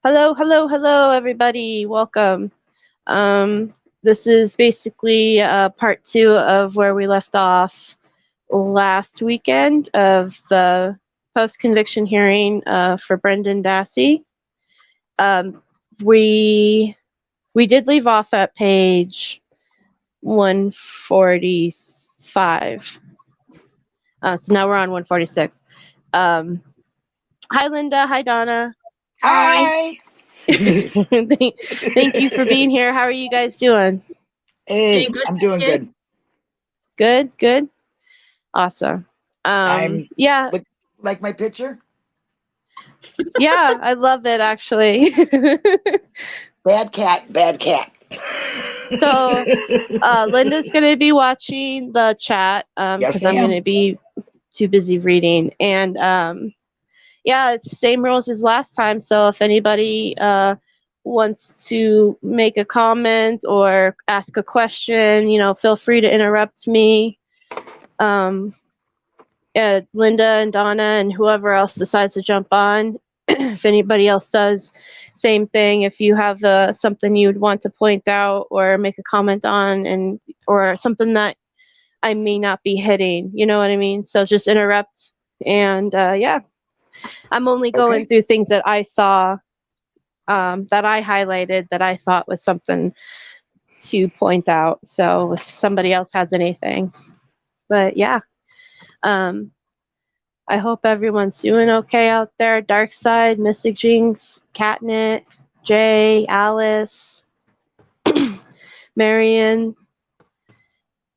Hello, hello, hello, everybody. Welcome. This is basically part two of where we left off last weekend of the post-conviction hearing for Brendan Dassey. Um, we we did leave off at page 145. So now we're on 146. Hi, Linda. Hi, Donna. Hi. Thank you for being here. How are you guys doing? Hey, I'm doing good. Good, good. Awesome. I'm Yeah, like my picture. yeah, I love it actually. Bad cat, bad cat. So, Linda's gonna be watching the chat Yes, because I I'm am. gonna be too busy reading. And yeah, it's the same rules as last time. So if anybody wants to make a comment or ask a question, feel free to interrupt me. Linda and Donna and whoever else decides to jump on. If anybody else does, same thing. If you have something you'd want to point out or make a comment on, and or something that I may not be hitting, you know what I mean? So just interrupt. And yeah, I'm only going Okay. through things that I saw, that I highlighted, that I thought was something to point out. So if somebody else has anything, but yeah. Um, I hope everyone's doing okay out there. Dark Side, Mystic Jinx, Catnip, Jay, Alice, Marion.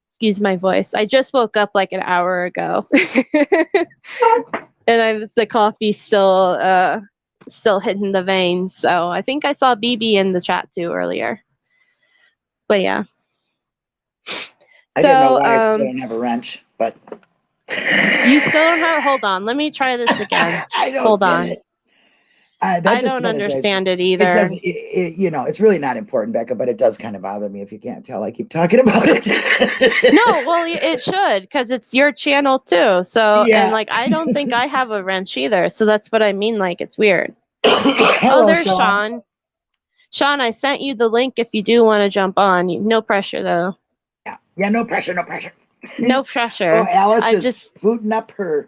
Excuse my voice. I just woke up like an hour ago. And the coffee's still hitting the veins. So I think I saw BB in the chat too earlier. But yeah. I don't know why I still don't have a wrench, but you still don't have. Hold on. Let me try this again. I don't Hold get on. it. I don't understand it either. It does. It's really not important, Becca, but it does kind of bother me if you can't tell. I keep talking about it. No, well, it should, because it's your channel too. So, Yeah. and like, I don't think I have a wrench either. So that's what I mean. Like, it's weird. Hello, There's Sean. Sean. Sean, I sent you the link if you do want to jump on. No pressure though. Yeah, no pressure, no pressure. No pressure. Oh, Alice is booting up her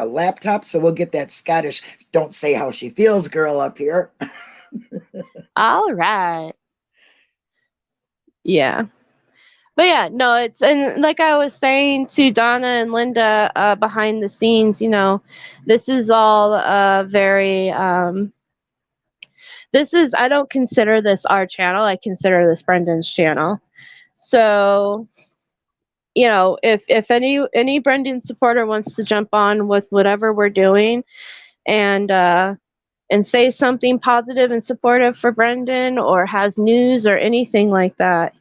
laptop, so we'll get that Scottish "don't say how she feels" girl up here. All right. Yeah. But yeah, no, and like I was saying to Donna and Linda behind the scenes, this is all very I don't consider this our channel. I consider this Brendan's channel. So, if any Brendan supporter wants to jump on with whatever we're doing and say something positive and supportive for Brendan, or has news or anything like that,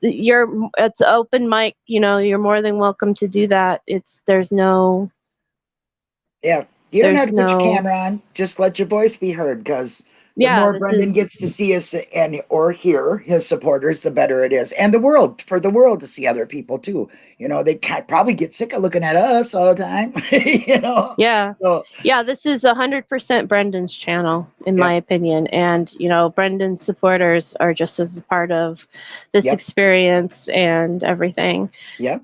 it's open mic, you're more than welcome to do that. There's no you don't have to put your camera on, just let your voice be heard, because the more Brendan gets to see us or hear his supporters, the better it is. And for the world to see other people too. They probably get sick of looking at us all the time. Yeah. So, yeah, this is 100% Brendan's channel, in my opinion. And, Brendan's supporters are just as a part of this experience and everything. Yep.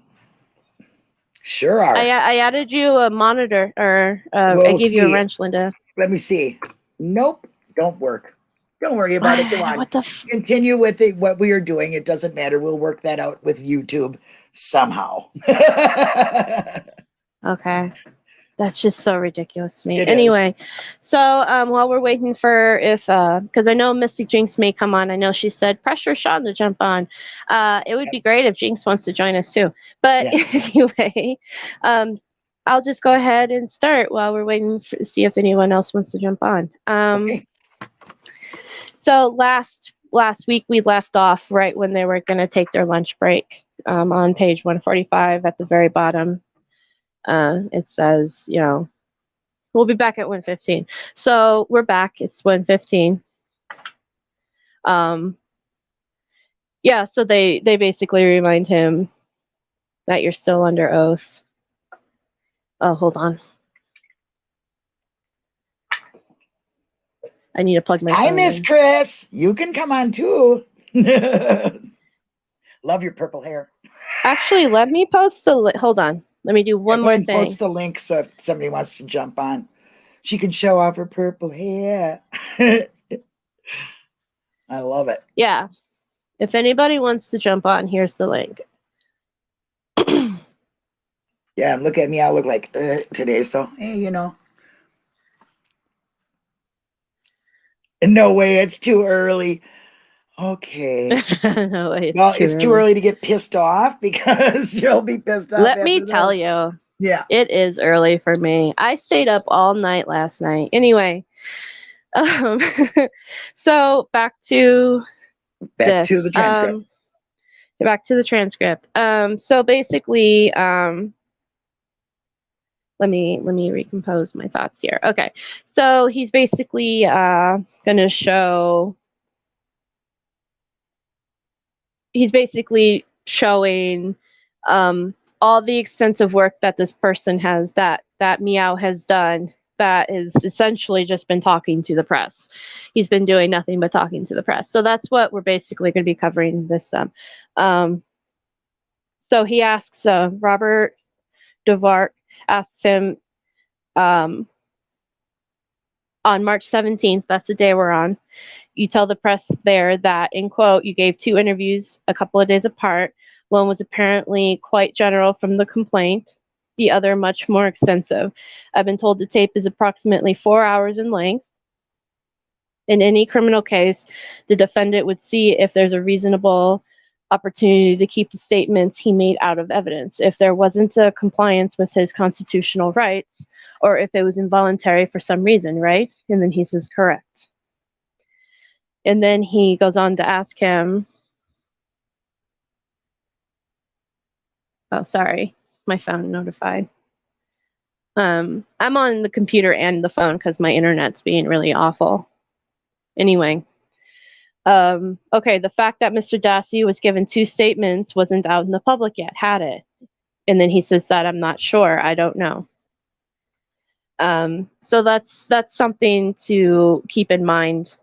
Sure are. I added you a monitor, or I gave you a wrench, Linda. Let me see. Nope, don't work. Don't worry about it. Go on. What the Continue with what we are doing. It doesn't matter. We'll work that out with YouTube somehow. Okay. That's just so ridiculous to me. Anyway, so while we're waiting for because I know Mystic Jinx may come on. I know she said pressure Sean to jump on. It would be great if Jinx wants to join us too. But anyway, I'll just go ahead and start while we're waiting to see if anyone else wants to jump on. Okay. So last week we left off right when they were going to take their lunch break, on page 145 at the very bottom. It says, we'll be back at 1:15. So we're back. It's 1:15. Yeah, so they basically remind him that you're still under oath. Oh, hold on. I need to plug my phone Hi, Miss in. Chris. You can come on too. Love your purple hair. Actually, let me post the hold on. Let me do one more thing. Post the link so if somebody wants to jump on, she can show off her purple hair. I love it. Yeah. If anybody wants to jump on, here's the link. Yeah, and look at me. I look like today. So, hey, you know. No way. It's too early. Okay. No, it's too early to get pissed off because you'll be pissed off. Let me tell you. Yeah. It is early for me. I stayed up all night last night. Anyway. So back to the transcript. Back to the transcript. So basically, let me recompose my thoughts here. Okay. So he's basically gonna show showing all the extensive work that this person has that Meow has done that is essentially just been talking to the press. He's been doing nothing but talking to the press. So that's what we're basically going to be covering this. So he asks, Robert Devark asks him on March 17th, that's the day we're on, you tell the press there that, in quote, you gave 2 interviews a couple of days apart. One was apparently quite general from the complaint, the other much more extensive. I've been told the tape is approximately 4 hours in length. In any criminal case, the defendant would see if there's a reasonable opportunity to keep the statements he made out of evidence. If there wasn't a compliance with his constitutional rights, or if it was involuntary for some reason, right? And then he says, correct. And then he goes on to ask him, oh, sorry, my phone notified. I'm on the computer and the phone because my internet's being really awful. Anyway, okay, the fact that Mr. Dassey was given 2 statements wasn't out in the public yet, had it? And then he says that I'm not sure, I don't know. So that's something to keep in mind,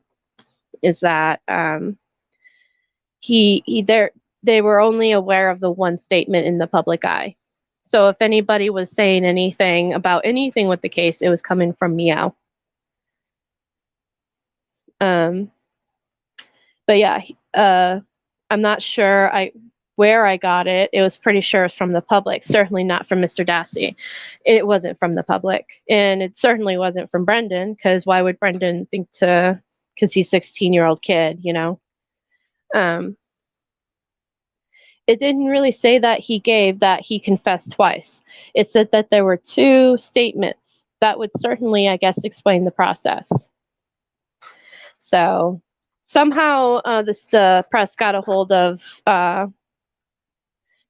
is that they were only aware of the 1 statement in the public eye. So if anybody was saying anything about anything with the case, it was coming from Meow. But yeah, I'm not sure where I got it. It was pretty sure it's from the public, certainly not from Mr. Dassey. It wasn't from the public, and it certainly wasn't from Brendan, because why would Brendan think to, because he's a 16-year-old kid, you know? It didn't really say that he confessed twice. It said that there were 2 statements. That would certainly, I guess, explain the process. So somehow the press got a hold of,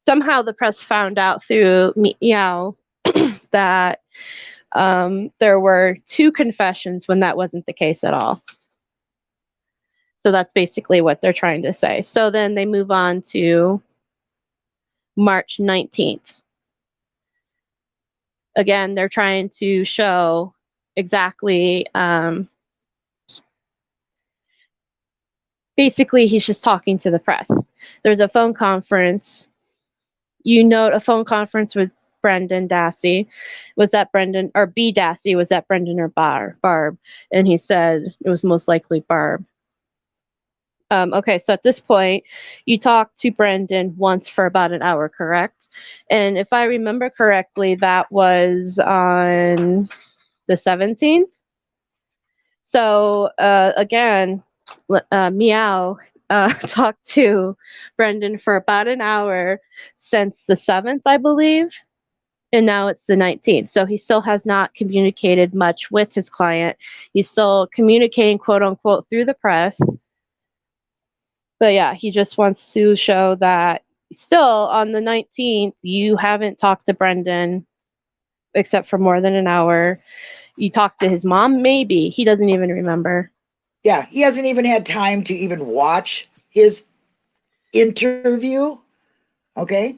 somehow the press found out through Meow that there were 2 confessions when that wasn't the case at all. So that's basically what they're trying to say. So then they move on to March 19th. Again, they're trying to show exactly, basically he's just talking to the press. There's a phone conference. You note a phone conference with Brendan Dassey. Was that Brendan, or B. Dassey, was that Brendan or Barb? And he said it was most likely Barb. Okay, so at this point, you talked to Brendan once for about an hour, correct? And if I remember correctly, that was on the 17th. So again, Meow talked to Brendan for about an hour since the 7th, I believe. And now it's the 19th. So he still has not communicated much with his client. He's still communicating, quote unquote, through the press. But yeah, he just wants to show that still on the 19th, you haven't talked to Brendan except for more than an hour. You talked to his mom, maybe. He doesn't even remember. Yeah, he hasn't even had time to even watch his interview. Okay.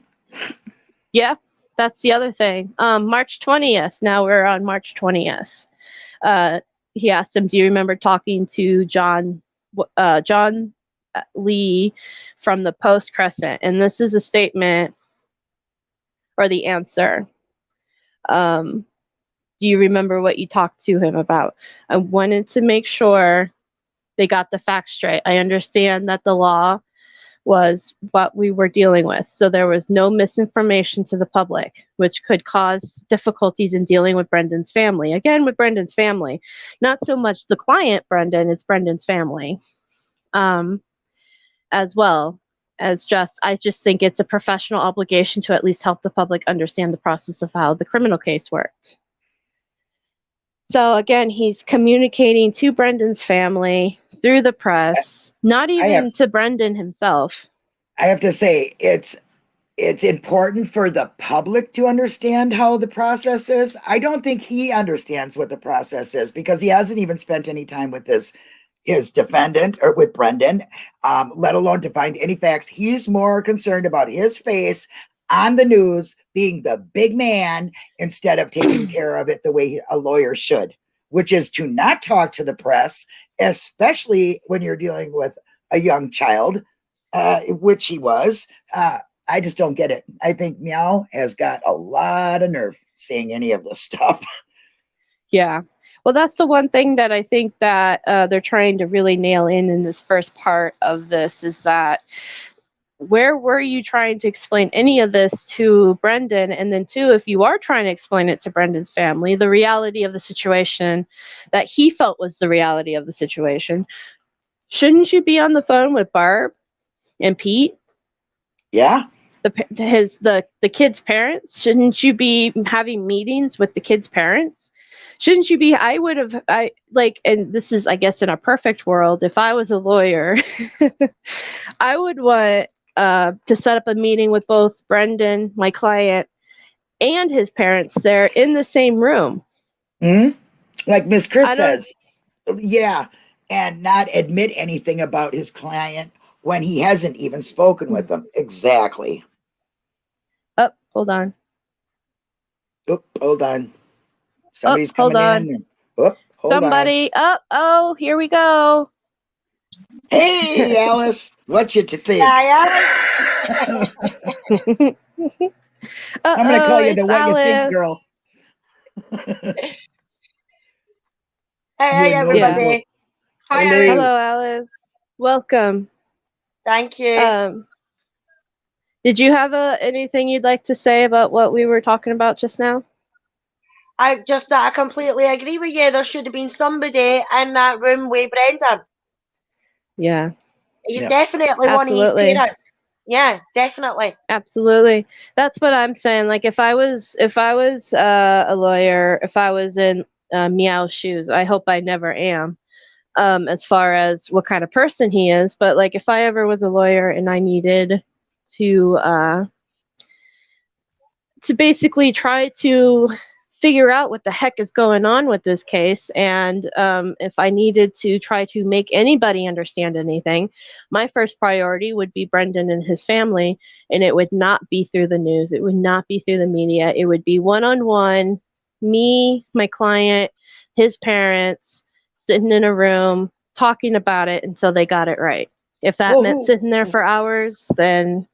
Yeah, that's the other thing. March 20th. Now we're on March 20th. he asked him, do you remember talking to John Lee from the Post Crescent? And this is a statement, or the answer. Do you remember what you talked to him about? I wanted to make sure they got the facts straight. I understand that the law was what we were dealing with, so there was no misinformation to the public, which could cause difficulties in dealing with Brendan's family. Again, with Brendan's family, not so much the client, Brendan, it's Brendan's family, as well as I just think it's a professional obligation to at least help the public understand the process of how the criminal case worked. So again, he's communicating to Brendan's family through the press, not even to Brendan himself. I have to say, it's important for the public to understand how the process is. I don't think he understands what the process is, because he hasn't even spent any time with his defendant, or with Brendan, let alone to find any facts. He's more concerned about his face on the news, being the big man, instead of taking care of it the way a lawyer should, which is to not talk to the press, especially when you're dealing with a young child, which he was. I just don't get it. I think Meow has got a lot of nerve saying any of this stuff. Yeah. Well, that's the one thing that I think that they're trying to really nail in this first part of this, is that where were you trying to explain any of this to Brendan? And then two, if you are trying to explain it to Brendan's family, the reality of the situation that he felt was the reality of the situation, shouldn't you be on the phone with Barb and Pete? Yeah. The kids' parents? Shouldn't you be having meetings with the kids' parents? Shouldn't you be? And this is, I guess, in a perfect world, if I was a lawyer, I would want to set up a meeting with both Brendan, my client, and his parents there in the same room. Mm-hmm. Like Miss Chris says. Yeah. And not admit anything about his client when he hasn't even spoken with them. Exactly. Oh, hold on. Oh, hold on. Somebody's coming in. Oh, Somebody. Oh, here we go. Hey, Alice. What you to think? Hi, I'm going to call you the What Alice. You Think girl. Hey, everybody. Hi, Alice. Hello, Alice. Welcome. Thank you. Did you have anything you'd like to say about what we were talking about just now? I completely agree with you. There should have been somebody in that room with Brendan. Yeah. He's definitely one of his parents. Yeah, definitely. Absolutely. That's what I'm saying. Like, if I was a lawyer, if I was in Meow's shoes, I hope I never am, as far as what kind of person he is. But like, if I ever was a lawyer and I needed to basically try to figure out what the heck is going on with this case, and if I needed to try to make anybody understand anything, my first priority would be Brendan and his family, and it would not be through the news, it would not be through the media, it would be one-on-one, me, my client, his parents, sitting in a room talking about it until they got it right. If that meant sitting there for hours, then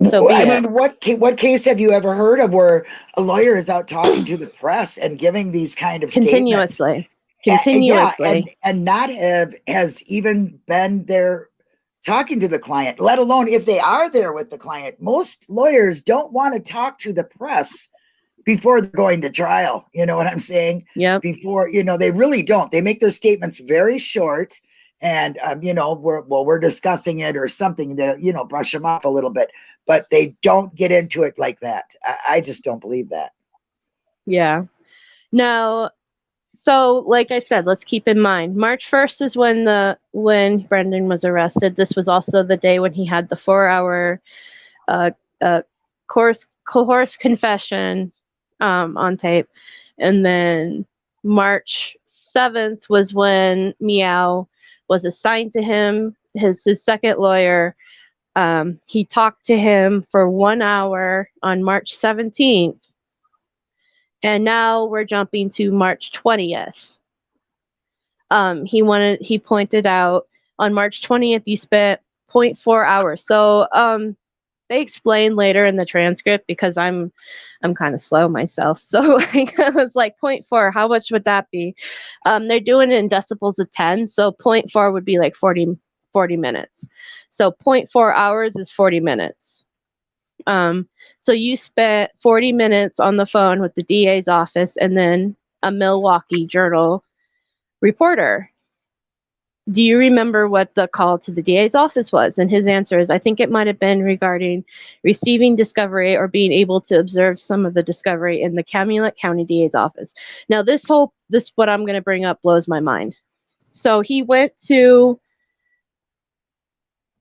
so be it. Mean, what case have you ever heard of where a lawyer is out talking to the press and giving these kind of continuously statements? And not has even been there talking to the client, let alone if they are there with the client. Most lawyers don't want to talk to the press before they're going to trial. You know what I'm saying? Yeah. Before, they really don't. They make their statements very short, and we're discussing it or something to brush them off a little bit, but they don't get into it like that. I just don't believe that. Yeah. Now, so like I said, let's keep in mind March 1st is when Brendan was arrested. This was also the day when he had the 4-hour coerced confession on tape, and then March 7th was when Meow was assigned to him, his second lawyer. He talked to him for 1 hour on March 17th. And now we're jumping to March 20th. He pointed out on March 20th, you spent 0.4 hours. So they explained later in the transcript, because I'm kind of slow myself. So I was like 0.4, how much would that be? They're doing it in decibels of 10. So 0.4 would be like 40 minutes. So 0.4 hours is 40 minutes. So you spent 40 minutes on the phone with the DA's office and then a Milwaukee Journal reporter. Do you remember what the call to the DA's office was? And his answer is, I think it might have been regarding receiving discovery or being able to observe some of the discovery in the Calumet County DA's office. Now, this what I'm going to bring up blows my mind. So he went to,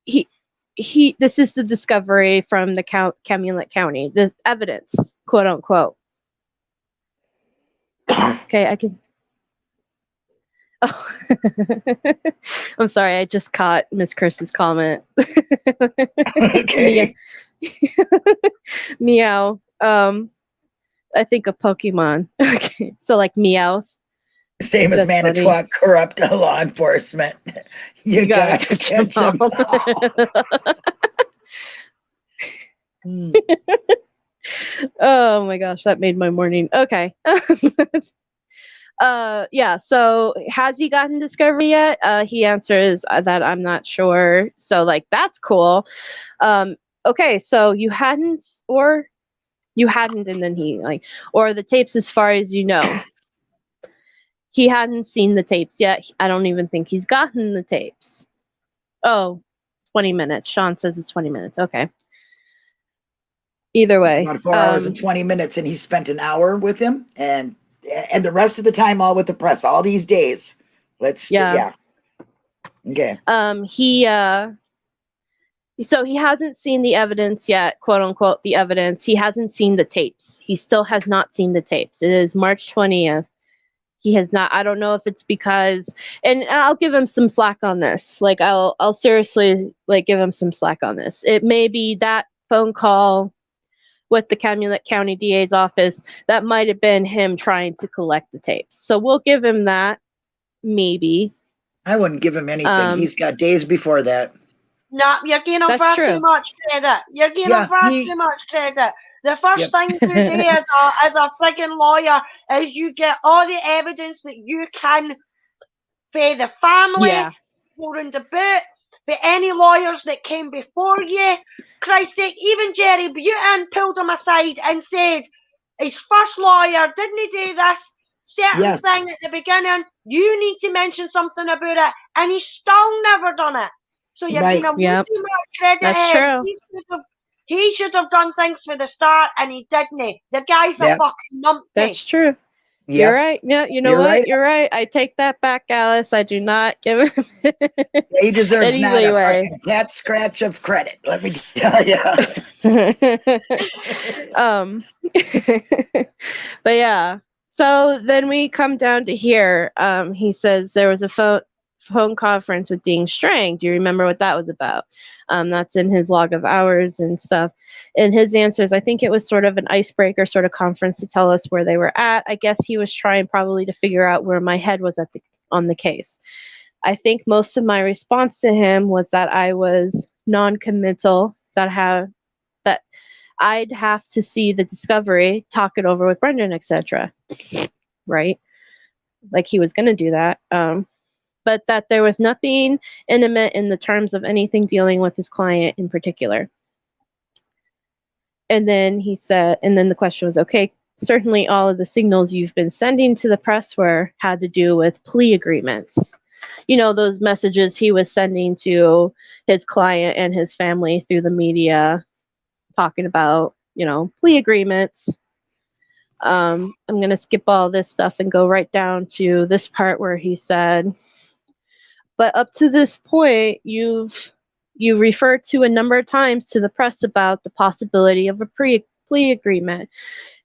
this is the discovery from the Calumet County, the evidence, quote unquote. Okay, I can. Oh, I'm sorry. I just caught Miss Kirsty's comment. Okay. Meow. I think of Pokemon. Okay, so like Meowth. Same as Manitowoc, corrupt law enforcement. You gotta catch them all. Oh my gosh, that made my morning. Okay. Yeah, so has he gotten discovery yet? He answers that I'm not sure. So like, that's cool. Okay, so you hadn't, and then he like, or the tapes as far as you know. He hadn't seen the tapes yet. I don't even think he's gotten the tapes. Oh, 20 minutes. Sean says it's 20 minutes. Okay. Either way. About 4 hours and 20 minutes, and he spent an hour with him, and the rest of the time all with the press, all these days. Okay. So he hasn't seen the evidence yet, quote unquote, the evidence. He hasn't seen the tapes. He still has not seen the tapes. It is March 20th. He has not. I don't know if it's because, and I'll give him some slack on this. Like, I'll seriously like give him some slack on this. It may be that phone call with the Calumet County DA's office that might have been him trying to collect the tapes. So we'll give him that. Maybe. I wouldn't give him anything. He's got days before that. No, you're giving him far too much credit. You're giving him far too much credit. The first thing to do as a friggin' lawyer is you get all the evidence that you can for the family, for in the boot, for any lawyers that came before you. Christ's sake, even Jerry Butin pulled him aside and said, his first lawyer, didn't he do this certain thing at the beginning? You need to mention something about it, and he's still never done it. So you're giving him way too much credit. That's true. He should have done things for the start, and he didn't. The guy's a fucking numpty. That's true. Yep. You're right. Yeah, you know what? Right. You're right. I take that back, Alice. I do not give him. He deserves not a cat scratch of credit. Let me tell you. But yeah. So then we come down to here. He says there was a phone conference with Dean Strang. Do you remember what that was about? That's in his log of hours and stuff. And his answers, I think it was sort of an icebreaker sort of conference to tell us where they were at. I guess he was trying probably to figure out where my head was on the case. I think most of my response to him was that I was non-committal, that I'd have to see the discovery, talk it over with Brendan, etc. Right? Like he was going to do that. But that there was nothing intimate in the terms of anything dealing with his client in particular. And then he said, and then the question was, okay, certainly all of the signals you've been sending to the press had to do with plea agreements. You know, those messages he was sending to his client and his family through the media, talking about, you know, plea agreements. I'm going to skip all this stuff and go right down to this part where he said, but up to this point, you've referred to a number of times to the press about the possibility of a plea agreement.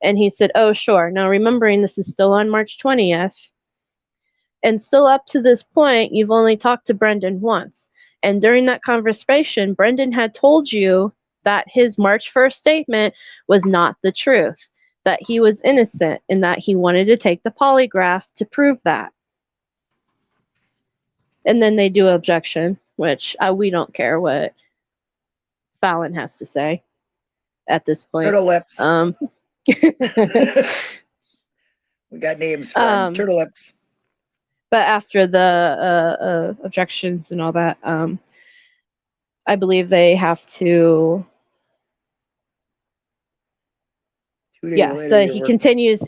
And he said, oh, sure. Now, remembering this is still on March 20th. And still up to this point, you've only talked to Brendan once. And during that conversation, Brendan had told you that his March 1st statement was not the truth, that he was innocent, and that he wanted to take the polygraph to prove that. And then they do objection, which we don't care what Fallon has to say at this point. Turtle lips. We got names for them. Turtle lips. But after the objections and all that, I believe they have to. So he continues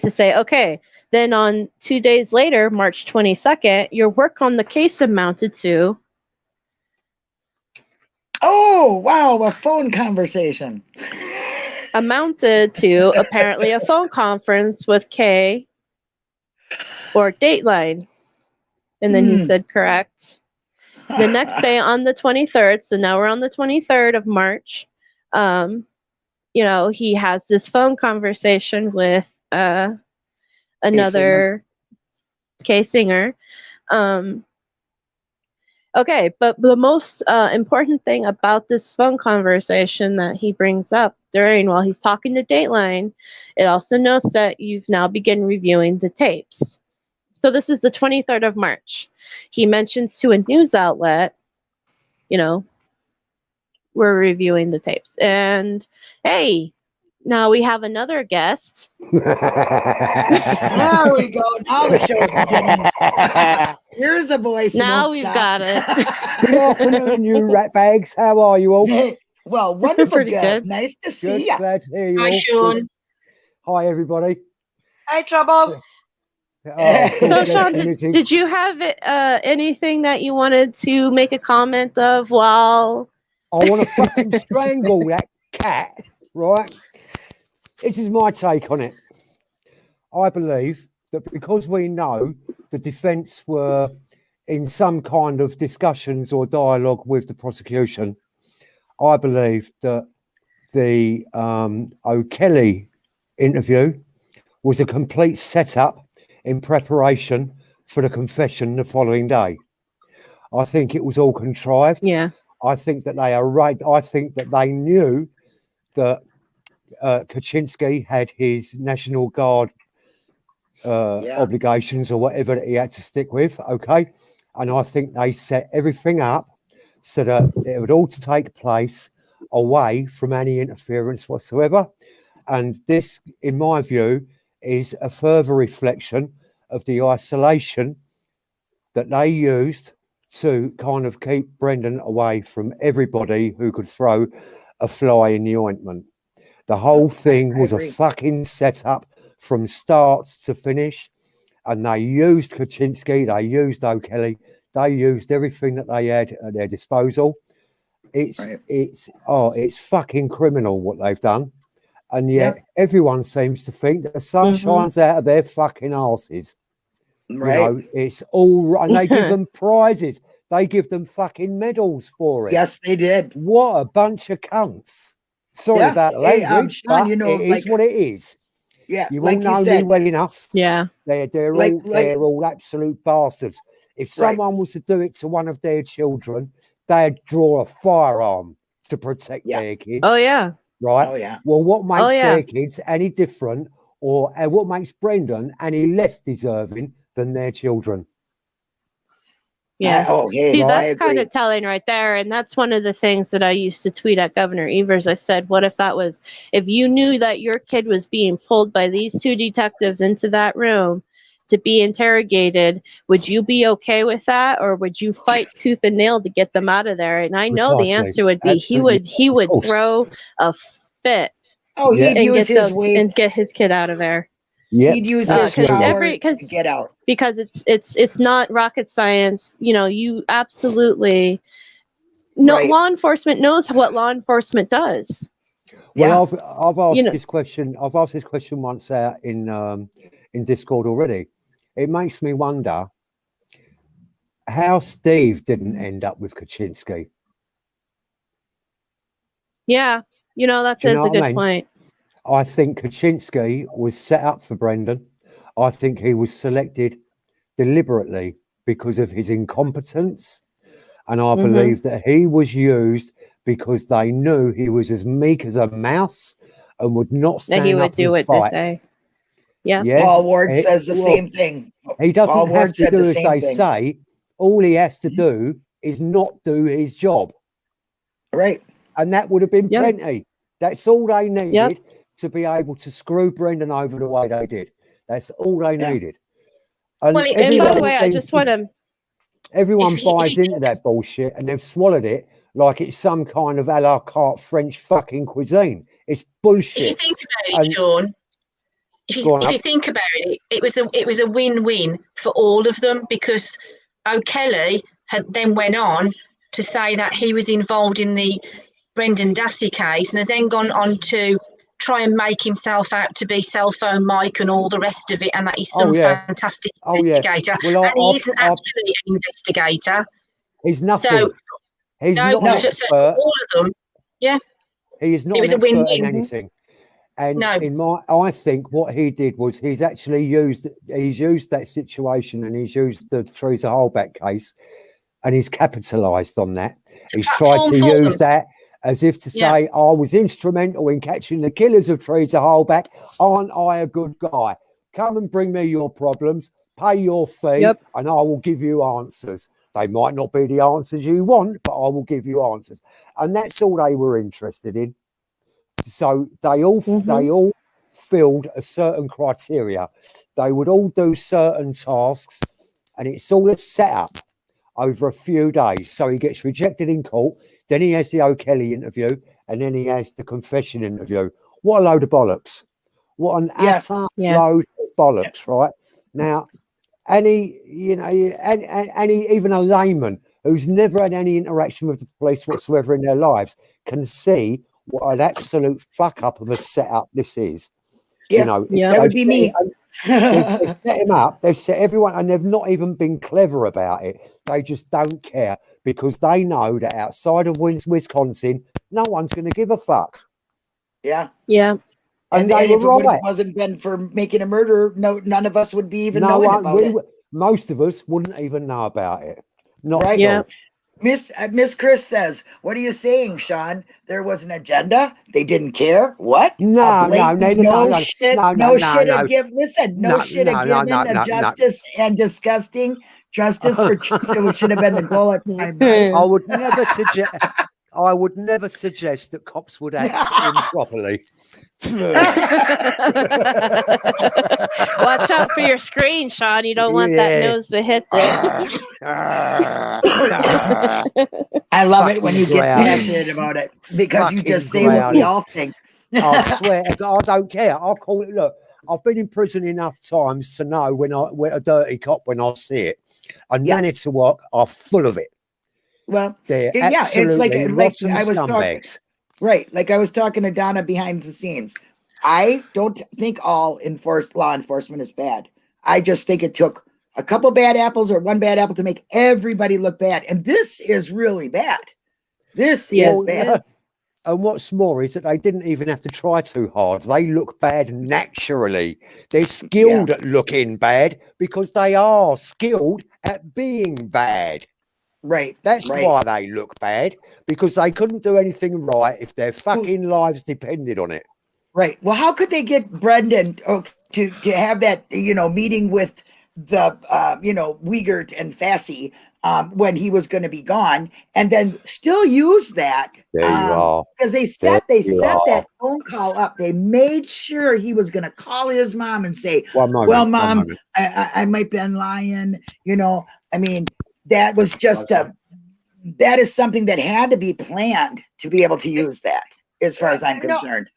to say, okay, then on 2 days later, March 22nd, your work on the case amounted to. Oh, wow, a phone conversation. Amounted to apparently a phone conference with Kay or Dateline. And then he said, correct. The next day on the 23rd, so now we're on the 23rd of March, he has this phone conversation with another Kay Singer. Okay, but the most important thing about this phone conversation that he brings up while he's talking to Dateline, it also notes that you've now begun reviewing the tapes. So this is the 23rd of March. He mentions to a news outlet, we're reviewing the tapes. And hey, now we have another guest. There we go. Now the show's beginning. Here's a voice. Now we've got it. Good afternoon, you ratbags. How are you all? Well, wonderful. Pretty good. Nice to see you. Glad to hear you. Hi, all. Sean. Hi, everybody. Hi, Trouble. So, Sean, did you have anything that you wanted to make a comment of while... I want to fucking strangle that cat, right? This is my take on it. I believe that because we know the defence were in some kind of discussions or dialogue with the prosecution, I believe that the O'Kelly interview was a complete setup in preparation for the confession the following day. I think it was all contrived. Yeah. I think that they are right. I think that they knew that Kachinsky had his National Guard obligations or whatever that he had to stick with. Okay. And I think they set everything up so that it would all to take place away from any interference whatsoever. And this, in my view, is a further reflection of the isolation that they used to kind of keep Brendan away from everybody who could throw a fly in the ointment. The whole thing was a fucking setup from start to finish. And they used Kachinsky, they used O'Kelly, they used everything that they had at their disposal. It's fucking criminal what they've done. And yet everyone seems to think that the sun shines out of their fucking arses. Right. It's all, and they give them prizes. They give them fucking medals for it. Yes, they did. What a bunch of cunts. Sorry about the language, but it is what it is. Yeah, you all know me well enough. Yeah, they're all absolute bastards. If someone was to do it to one of their children, they'd draw a firearm to protect their kids. Oh yeah. Right. Oh yeah. Well, what makes their kids any different, or what makes Brendan any less deserving than their children? Yeah. See, that's kind of telling right there. And that's one of the things that I used to tweet at Governor Evers. I said, what if if you knew that your kid was being pulled by these two detectives into that room to be interrogated, would you be okay with that? Or would you fight tooth and nail to get them out of there? And I know the answer would be he would throw a fit. Oh, he'd use his weight and get his kid out of there. Yeah, he'd use his power to get out. Because it's not rocket science. You absolutely law enforcement knows what law enforcement does. Well, I've asked this question. I've asked this question once out in Discord already. It makes me wonder how Steve didn't end up with Kachinsky. Yeah, that's a good point. I think Kachinsky was set up for Brendan. I think he was selected deliberately because of his incompetence. And I believe that he was used because they knew he was as meek as a mouse and would not stand up and fight. That he would do what they say. Yeah. Paul Ward says the same thing. He doesn't have to do as they say. All he has to do is not do his job. Right. And that would have been plenty. That's all they needed to be able to screw Brendan over the way they did. That's all they needed. And, and by the way, I just want to... Everyone buys into that bullshit and they've swallowed it like it's some kind of a la carte French fucking cuisine. It's bullshit. If you think about it, Sean, if you think about it, it was a win-win for all of them, because O'Kelly had then went on to say that he was involved in the Brendan Dassey case and has then gone on to try and make himself out to be cell phone Mike and all the rest of it, and that he's some fantastic investigator. Well, and he isn't actually an investigator. He's nothing. So, he's not an expert. So all of them, he is not an expert in anything. And I think what he did was he's used that situation, and he's used the Teresa Holback case, and he's capitalised on that. He's tried to use that as if to say, I was instrumental in catching the killers of Teresa Holback. Aren't I a good guy? Come and bring me your problems, pay your fee, and I will give you answers. They might not be the answers you want, but I will give you answers. And that's all they were interested in. So they all filled a certain criteria. They would all do certain tasks, and it's all a setup over a few days. So he gets rejected in court, then he has the O'Kelly interview, and then he has the confession interview. What a load of bollocks. What an utter load of bollocks, right? Now, even a layman who's never had any interaction with the police whatsoever in their lives can see what an absolute fuck up of a setup this is. That would be me. They've set him up, they've set everyone, and they've not even been clever about it. They just don't care, because they know that outside of Wisconsin, no one's going to give a fuck. Yeah. And if it wasn't been for making a murder, none of us would be even knowing about it. Most of us wouldn't even know about it. Not right. at all. Miss Chris says, "What are you saying, Sean? There was an agenda. They didn't care. What? No shit of justice and disgusting justice for it should have been the goal at the time. Right? I would never suggest that cops would act improperly. Watch out for your screen, Sean. You don't want that nose to hit there. I love it when you get passionate about it, because you just say what we all think. I swear to God, I don't care. I'll call it. Look, I've been in prison enough times to know when a dirty cop when I see it, and Manitowoc are full of it. Well, it's like I was talking. Right, like I was talking to Donna behind the scenes. I don't think all law enforcement is bad. I just think it took a couple bad apples or one bad apple to make everybody look bad, and this is really bad. This is bad. And what's more is that they didn't even have to try too hard. They look bad naturally. They're skilled at looking bad because they are skilled at being bad. Right. That's why they look bad, because they couldn't do anything right if their fucking lives depended on it. Right. Well, how could they get Brendan to have that, meeting with the, Wiegert and Fassy when he was going to be gone, and then still use that? There you are. Because they set that phone call up. They made sure he was going to call his mom and say, well, Mom, I might be lying. That was just that is something that had to be planned to be able to use that, as far as I'm concerned.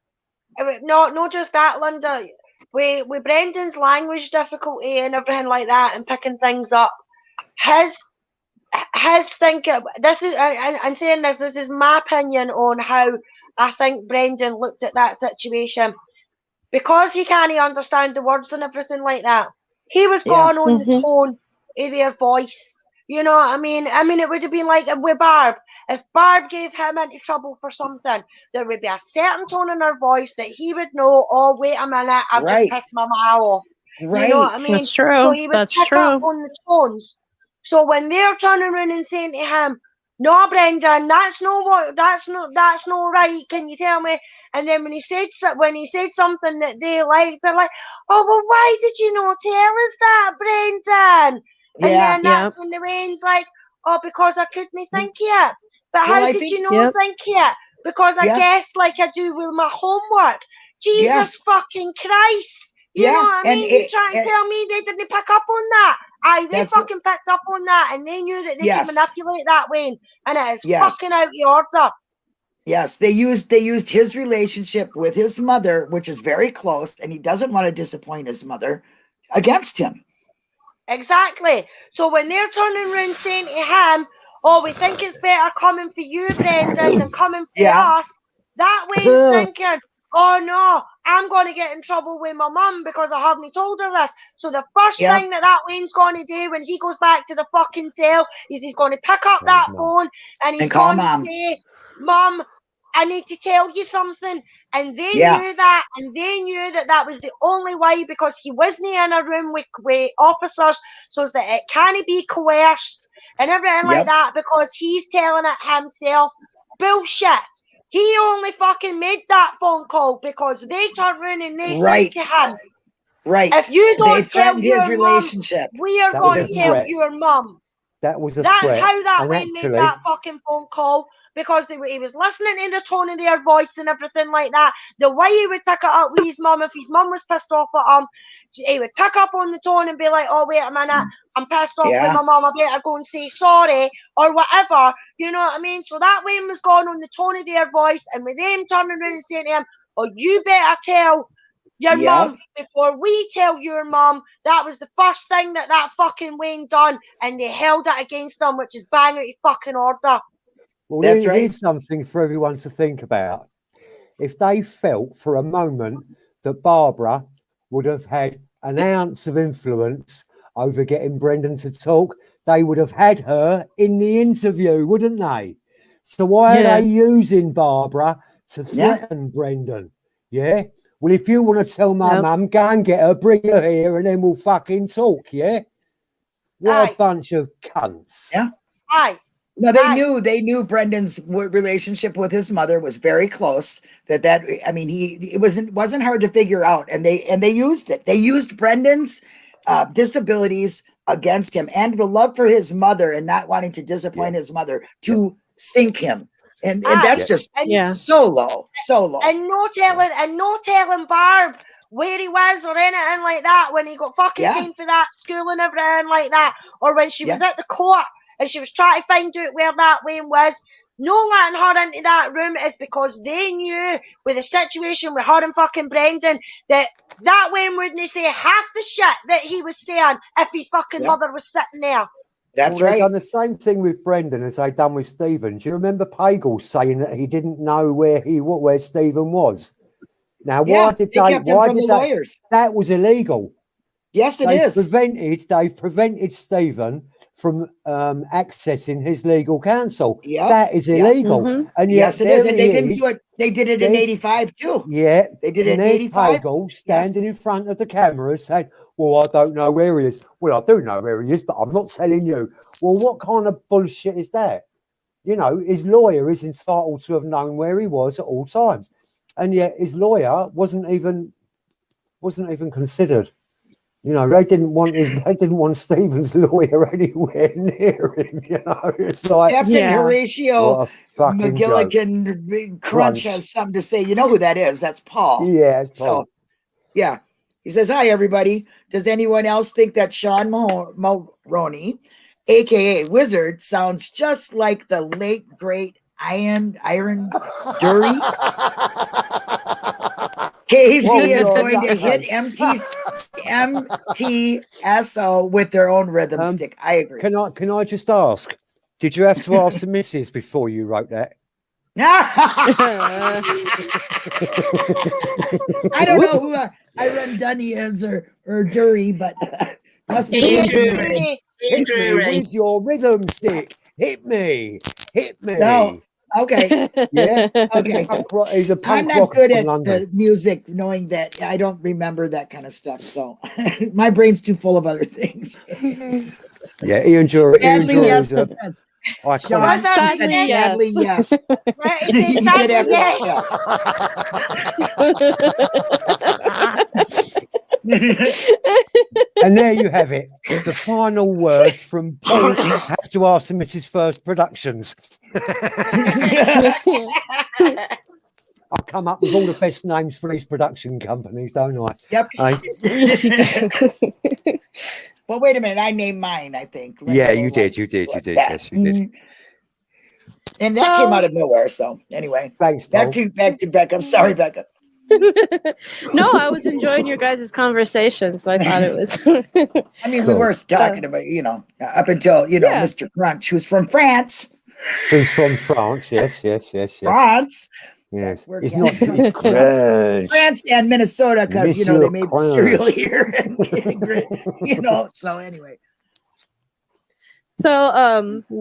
No, just that, Linda. With Brendan's language difficulty and everything like that, and picking things up, his thinking. This is, I'm saying this. This is my opinion on how I think Brendan looked at that situation, because he can't understand the words and everything like that. He was going on the tone of their voice. You know what I mean? It would have been like with Barb. If Barb gave him into trouble for something, there would be a certain tone in her voice that he would know, oh, wait a minute, I've just pissed my mouth off. Right. You know what I mean? That's true. So he would pick up on the tones. So when they're turning around and saying to him, no, Brendan, that's not right. Can you tell me? And then when he said something that they liked, they're like, oh, well, why did you not tell us that, Brendan? And then that's when the Wayne's like, oh, because I couldn't think yet. But how could you not think yet? Because I guessed like I do with my homework. Jesus fucking Christ. You know what I mean? You trying to tell me they didn't pick up on that? Aye, they fucking picked up on that, and they knew that they could manipulate that, Wayne. And it is fucking out of order. Yes, they used his relationship with his mother, which is very close, and he doesn't want to disappoint his mother, against him. Exactly. So when they're turning around saying to him, oh, we think it's better coming for you, Brendan, than coming for us, that Wayne's thinking, oh no, I'm going to get in trouble with my mum because I haven't told her this. So the first thing that Wayne's going to do when he goes back to the fucking cell is he's going to pick up that phone and he's going to say, Mum, I need to tell you something. And they knew that, and they knew that that was the only way, because he wasn't in a room with officers, so that it can't be coerced and everything like that, because he's telling it himself. Bullshit. He only fucking made that phone call because they turned around and they said to him, if you don't tell your relationship, we are going to tell your mum. That was That's how that Wayne made that fucking phone call, because he was listening to the tone of their voice and everything like that. The way he would pick it up with his mum, if his mum was pissed off at him, he would pick up on the tone and be like, oh, wait a minute, I'm pissed off with my mum, I better go and say sorry, or whatever. You know what I mean? So that Wayne was going on the tone of their voice, and with them turning around and saying to him, oh, you better tell your mum before we tell your mum. That was the first thing that fucking Wayne done, and they held it against him, which is bang out of fucking order. Well, here's something for everyone to think about. If they felt for a moment that Barbara would have had an ounce of influence over getting Brendan to talk, they would have had her in the interview, wouldn't they? So why are they using Barbara to threaten Brendan? Yeah? Well, if you want to tell my mum, go and get her, bring her here, and then we'll fucking talk, yeah? What a bunch of cunts. Yeah. Aye. No, they knew Brendan's relationship with his mother was very close. I mean, it wasn't hard to figure out, and they used it. They used Brendan's disabilities against him, and the love for his mother and not wanting to disappoint his mother to sink him. And that's just so low. And no telling Barb where he was or anything like that when he got fucking sent for that school and everything like that, or when she was at the court and she was trying to find out where that Wayne was. No letting her into that room is because they knew with the situation with her and fucking Brendan that Wayne wouldn't say half the shit that he was saying if his fucking mother was sitting there. That's right. They've done the same thing with Brendan as they've done with Stephen. Do you remember Pagel saying that he didn't know where Stephen was? Now, why did they? That was illegal. Yes, it is. They've prevented Stephen from accessing his legal counsel. Yeah, that is illegal. Mm-hmm. And yes, it is. And they didn't do it. They did it in '85 too. Yeah, they did it in '85. Pagel standing in front of the camera saying, well, I don't know where he is. Well, I do know where he is, but I'm not telling you. Well, what kind of bullshit is that? You know, his lawyer is entitled to have known where he was at all times, and yet his lawyer wasn't even considered. You know, they didn't want Stephen's lawyer anywhere near him. You know, it's like Captain Horatio McGilligan Crunch has something to say. You know who that is? That's Paul. Yeah, it's Paul. So, yeah. He says, hi, everybody. Does anyone else think that Sean Mulroney, a.k.a. Wizard, sounds just like the late, great Iron Dury? Casey is going to hit MTSO with their own rhythm stick. I agree. Can I just ask, did you have to ask the missus before you wrote that? I don't know who Iron Dunny is or Dury, but must be Dury. Hit me with your rhythm stick. Hit me. No. Okay. Yeah. Okay. He's a punk I'm not good at London. the music, knowing that I don't remember that kind of stuff. So my brain's too full of other things. Yeah, Ian Dury. Sadly, yes. Right, yes. And there you have it. The final word from Paul. Have to ask him. It's his first productions. I come up with all the best names for these production companies, don't I? Yep. Hey? Well, wait a minute. I named mine, I think. Right? Yeah, you did. Yes, you did. And that came out of nowhere. So anyway, thanks. Back to Becca. I'm sorry, Becca. No, I was enjoying your guys' conversations. I thought it was. I mean, we were talking about, up until, Mr. Crunch, who's from France. Who's from France? Yes. France. Yes, it's not. It's France and Minnesota, because they made cereal here, and So anyway. So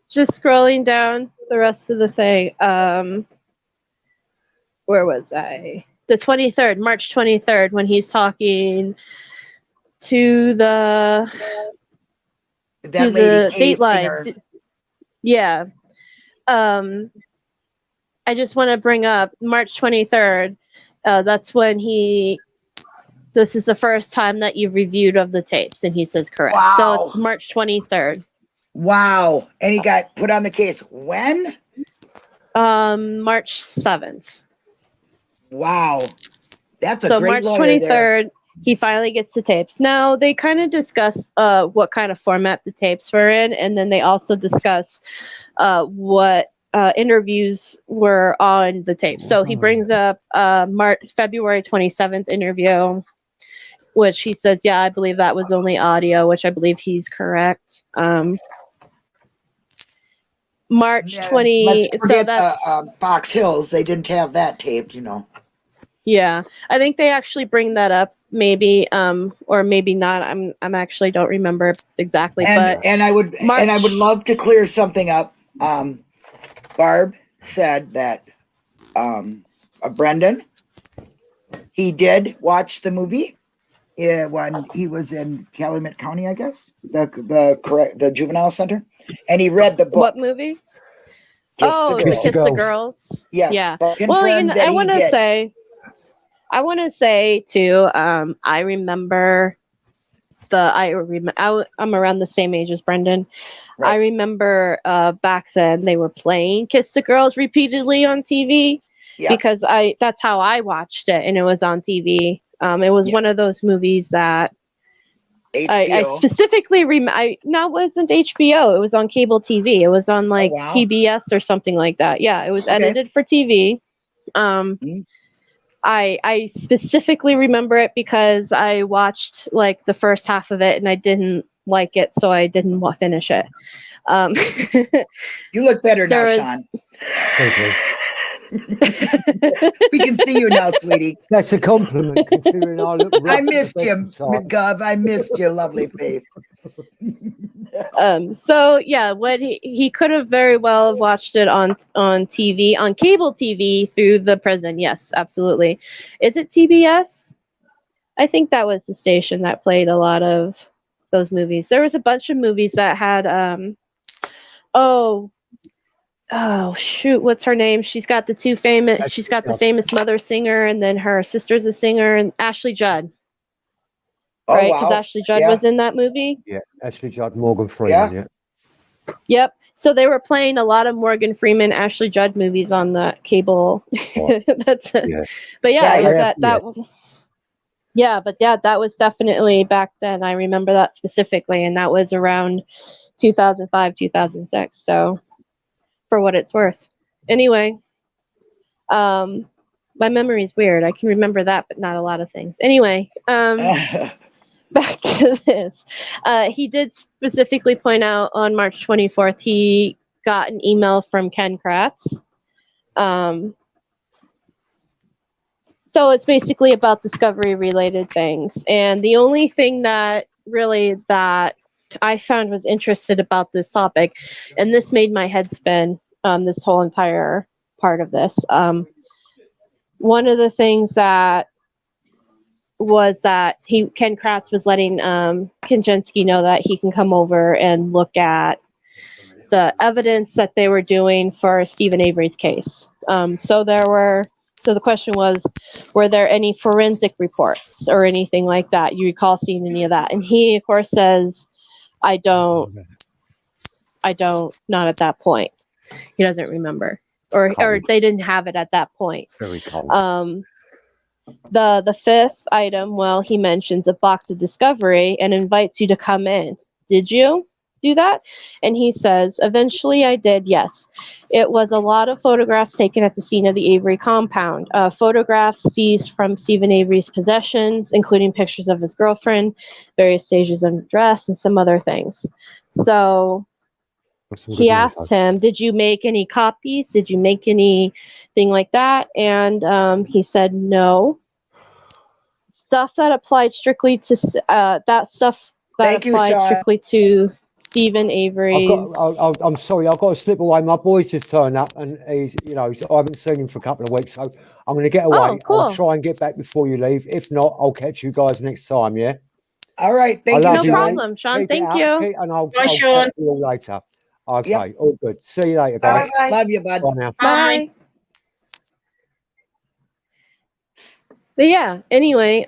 just scrolling down the rest of the thing. Where was I? The 23rd, March 23rd, when he's talking to the Dateline. Yeah. I just want to bring up March 23rd. That's when this is the first time that you've reviewed of the tapes, and he says correct. Wow. So it's March 23rd. Wow. And he got put on the case when? March 7th. Wow. That's a so great March 23rd, he finally gets the tapes. Now, they kind of discuss what kind of format the tapes were in, and then they also discuss what interviews were on the tape. So he brings up February 27th interview, which he says, yeah, I believe that was only audio, which I believe he's correct. March 20. Let's forget Fox Hills. They didn't have that taped, Yeah, I think they actually bring that up, maybe, or maybe not. I'm actually don't remember exactly, but I would love to clear something up. Barb said that Brendan, he did watch the movie when he was in Calumet County, I guess, the juvenile center, and he read the book. What movie? Kiss the Girls. Yes. Yeah. Well, I want to say too. I remember I'm around the same age as Brendan. Right. I remember back then they were playing Kiss the Girls repeatedly on TV because that's how I watched it, and it was on TV. It was one of those movies that I specifically it wasn't HBO. It was on cable TV. It was on PBS or something like that. Yeah, it was edited for TV. I specifically remember it because I watched the first half of it and I didn't like it, so I didn't finish it. You look better now, Sean. Okay. We can see you now, sweetie. That's a compliment, considering I look rough. I missed you, Gov. I missed your lovely face. So yeah, what he could have very well have watched it on TV, on cable TV through the prison. Yes, absolutely. Is it TBS? I think that was the station that played a lot of those movies. There was a bunch of movies that had oh shoot, what's her name? She's got the famous mother singer, and then her sister's a singer, and Ashley Judd. Right, because Ashley Judd was in that movie. Yeah, Ashley Judd, Morgan Freeman. Yeah. Yep. So they were playing a lot of Morgan Freeman, Ashley Judd movies on the cable. That's it. Yeah. But that was definitely back then. I remember that specifically, and that was around 2005, 2006. So, for what it's worth. Anyway, my memory's weird. I can remember that, but not a lot of things. Anyway, back to this. He did specifically point out on March 24th, he got an email from Ken Kratz. So it's basically about discovery-related things. And the only thing that I found was interested about this topic, and this made my head spin, this whole entire part of this. One of the things that was that Ken Kratz was letting Kachinsky know that he can come over and look at the evidence that they were doing for Stephen Avery's case. So there were So the question was, were there any forensic reports or anything like that? You recall seeing any of that? And he, of course, says, I don't, not at that point. He doesn't remember. Or they didn't have it at that point. Very cold. The fifth item, well, he mentions a box of discovery and invites you to come in. Did you do that? And he says, eventually I did, yes. It was a lot of photographs taken at the scene of the Avery compound. Photographs seized from Stephen Avery's possessions, including pictures of his girlfriend, various stages of dress, and some other things. So he asked him, did you make any copies? Did you make anything like that? And he said, no. Stuff that applied strictly to strictly to Stephen Avery's. I'm sorry, I've got to slip away. My boy's just turned up, and he's, I haven't seen him for a couple of weeks, so I'm going to get away. Oh, cool. I'll try and get back before you leave. If not, I'll catch you guys next time. Yeah. All right. Thank you. No problem, Sean. Thank you. And I'll Bye, Sean. talk to you all later. Okay. Yep. All good. See you later, guys. Bye. Love you, bud. Bye now. Bye. But yeah. Anyway.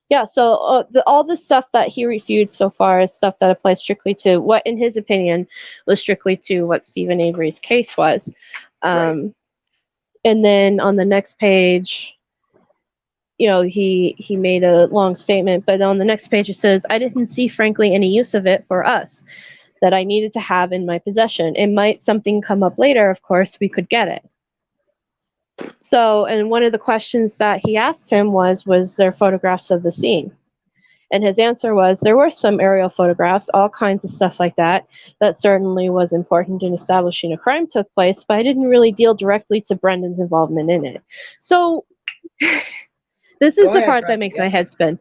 Yeah, so all the stuff that he reviewed so far is stuff that applies strictly to what, in his opinion, was strictly to what Stephen Avery's case was. Right. And then on the next page, he made a long statement, but on the next page it says, I didn't see, frankly, any use of it for us that I needed to have in my possession. It might something come up later, of course, we could get it. So, and one of the questions that he asked him was there photographs of the scene? And his answer was, there were some aerial photographs, all kinds of stuff like that. That certainly was important in establishing a crime took place, but I didn't really deal directly to Brendan's involvement in it. So, this is the part that makes my head spin.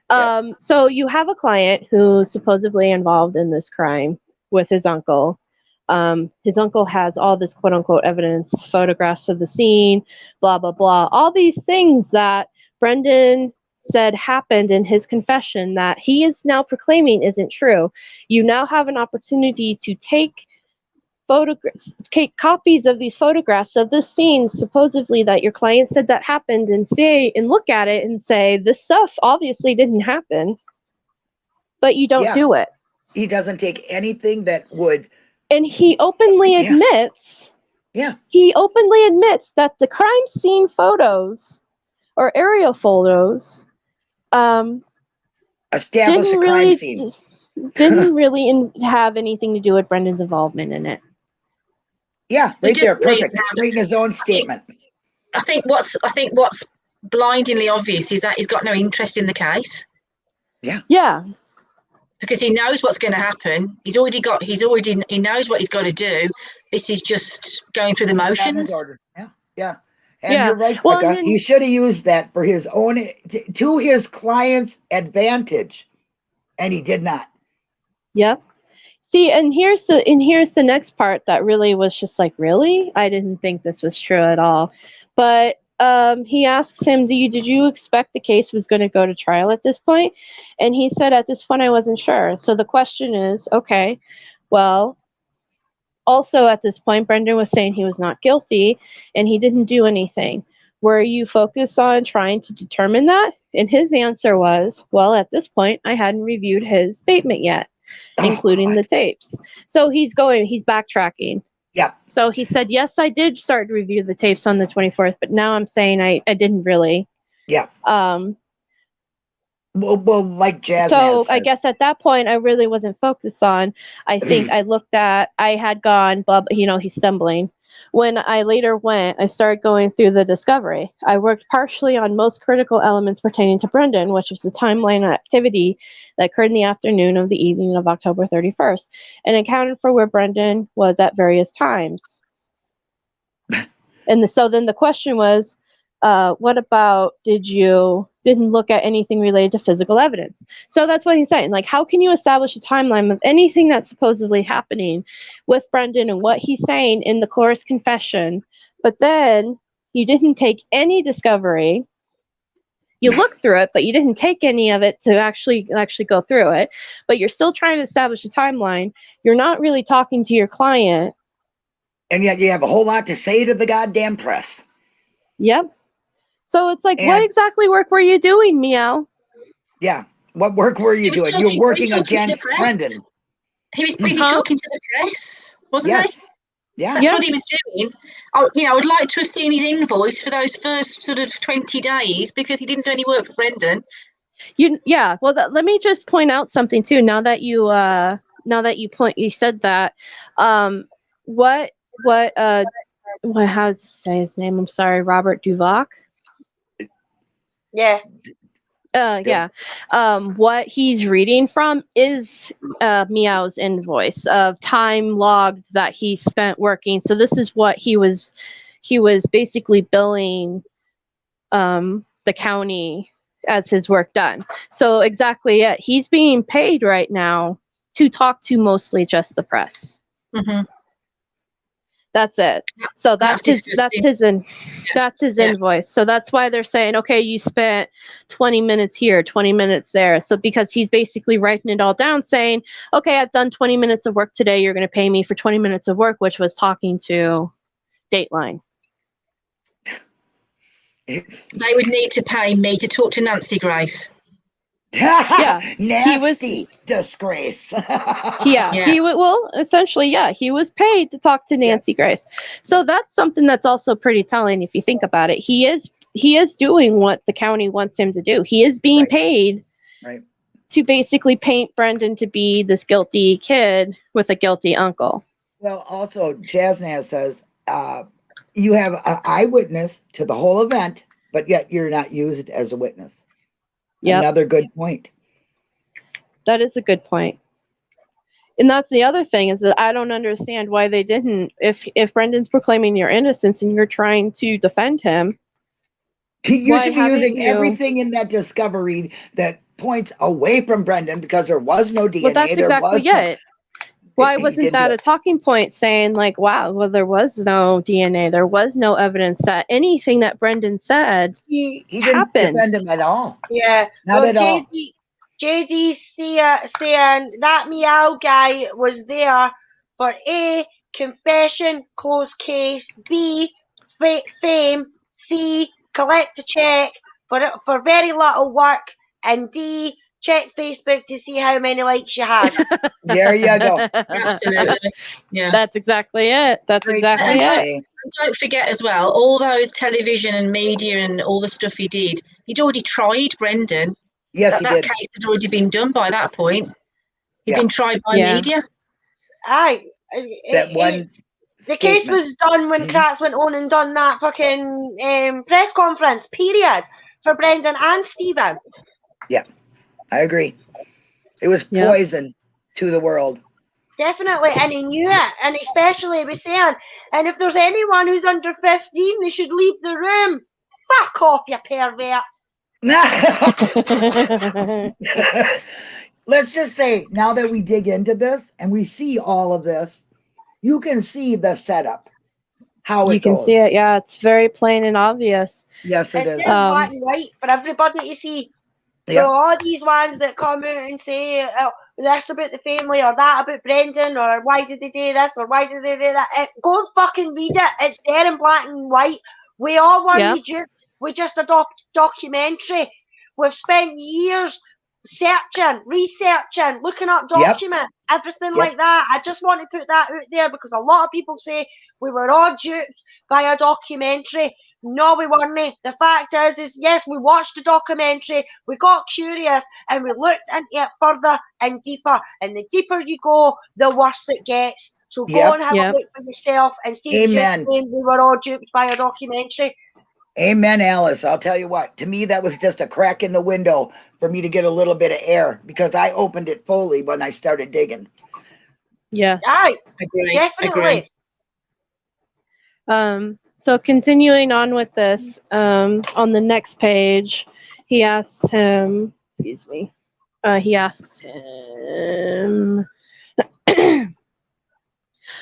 So you have a client who's supposedly involved in this crime with his uncle. His uncle has all this quote unquote evidence, photographs of the scene, blah, blah, blah. All these things that Brendan said happened in his confession that he is now proclaiming isn't true. You now have an opportunity to take copies of these photographs of this scene supposedly that your client said that happened and look at it and say, this stuff obviously didn't happen, but you don't do it. He doesn't take anything that would. And he openly admits, he openly admits that the crime scene photos or aerial photos establish a crime scene. Didn't really have anything to do with Brendan's involvement in it. Yeah, right there, perfect. Right in his own statement. I think what's blindingly obvious is that he's got no interest in the case. Yeah. Yeah. Because he knows what's going to happen. He knows what he's got to do. This is just going through the motions. Yeah. And you're right, Becca. He should have used that for his own, to his client's advantage, and he did not. Yep. See, and here's the next part that really was just like, really? I didn't think this was true at all. But he asks him, did you expect the case was going to go to trial at this point? And he said, at this point, I wasn't sure. So the question is, okay, well, also at this point, Brendan was saying he was not guilty and he didn't do anything. Were you focused on trying to determine that? And his answer was, well, at this point, I hadn't reviewed his statement yet, including the tapes. So he's backtracking. Yeah. So he said, yes, I did start to review the tapes on the 24th, but now I'm saying I didn't really. Yeah. Well, like Jazz. So I guess at that point, I really wasn't focused on. I think I had gone, but he's stumbling. When I later went, I started going through the discovery. I worked partially on most critical elements pertaining to Brendan, which was the timeline of activity that occurred in the afternoon of the evening of October 31st, and accounted for where Brendan was at various times. And so then the question was, what about didn't look at anything related to physical evidence? So that's what he's saying. Like, how can you establish a timeline of anything that's supposedly happening with Brendan and what he's saying in the coerced confession, but then you didn't take any discovery? You looked through it, but you didn't take any of it to actually go through it. But you're still trying to establish a timeline. You're not really talking to your client. And yet you have a whole lot to say to the goddamn press. Yep. So it's like, what exactly work were you doing, Meow? Yeah. What work were you doing? You're working against Brendan. He was busy talking to the press, wasn't he? Yeah. That's what he was doing. I would like to have seen his invoice for those first sort of 20 days because he didn't do any work for Brendan. Well, let me just point out something too. Now that you said that, how to say his name? I'm sorry, Robert Duvak. Yeah. What he's reading from is Meow's invoice of time logged that he spent working. So this is what he was basically billing the county as his work done. So exactly it. He's being paid right now to talk to mostly just the press. Mm-hmm. That's it. So that's his invoice. So that's why they're saying, okay, you spent 20 minutes here, 20 minutes there. So because he's basically writing it all down saying, okay, I've done 20 minutes of work today. You're going to pay me for 20 minutes of work, which was talking to Dateline. They would need to pay me to talk to Nancy Grace. Nasty disgrace. He was paid to talk to Nancy Grace. So that's something that's also pretty telling if you think about it. He is doing what the county wants him to do. He is being paid to basically paint Brendan to be this guilty kid with a guilty uncle. Well, also Jasnaz says you have an eyewitness to the whole event, but yet you're not used as a witness. Yep. Another good point. That is a good point. And that's the other thing is that I don't understand why they didn't. If Brendan's proclaiming your innocence and you're trying to defend him, you should be using everything in that discovery that points away from Brendan because there was no DNA. But that's exactly it. Why wasn't that a talking point saying like, wow, well, there was no DNA. There was no evidence that anything that Brendan said he didn't defend him at all. Yeah. Not at all. JD saying that Meow guy was there for A, confession, closed case, B, fame, C, collect a check for very little work, and D, check Facebook to see how many likes you had. There you go. Absolutely. Yeah. That's exactly it. Don't forget as well, all those television and media and all the stuff he did, he'd already tried Brendan. Yes, he did. That case had already been done by that point. He'd been tried by media. Aye. The case was done when Kratz went on and done that fucking press conference, period, for Brendan and Stephen. Yeah. I agree. It was poison to the world. Definitely, and he knew it, and especially he was saying, and if there's anyone who's under 15, they should leave the room. Fuck off, you pervert. Let's just say, now that we dig into this and we see all of this, you can see the setup. How you can see it, it's very plain and obvious. Yes, it is. It's black and white for everybody to see. So all these ones that come out and say this about the family or that about Brendan or why did they do this or why did they do that, go and fucking read it. It's there in black and white. We all were reduced with just a documentary. We've spent years searching, researching, looking up documents, everything like that. I just want to put that out there because a lot of people say we were all duped by a documentary. No, we weren't. The fact is yes, we watched the documentary, we got curious, and we looked into it further and deeper. And the deeper you go, the worse it gets. So go and have a look for yourself and stay just saying we were all duped by a documentary. Amen, Alice. I'll tell you what, to me, that was just a crack in the window for me to get a little bit of air because I opened it fully when I started digging. Yes. Aye, definitely. So continuing on with this, on the next page, he asks him, he asks him,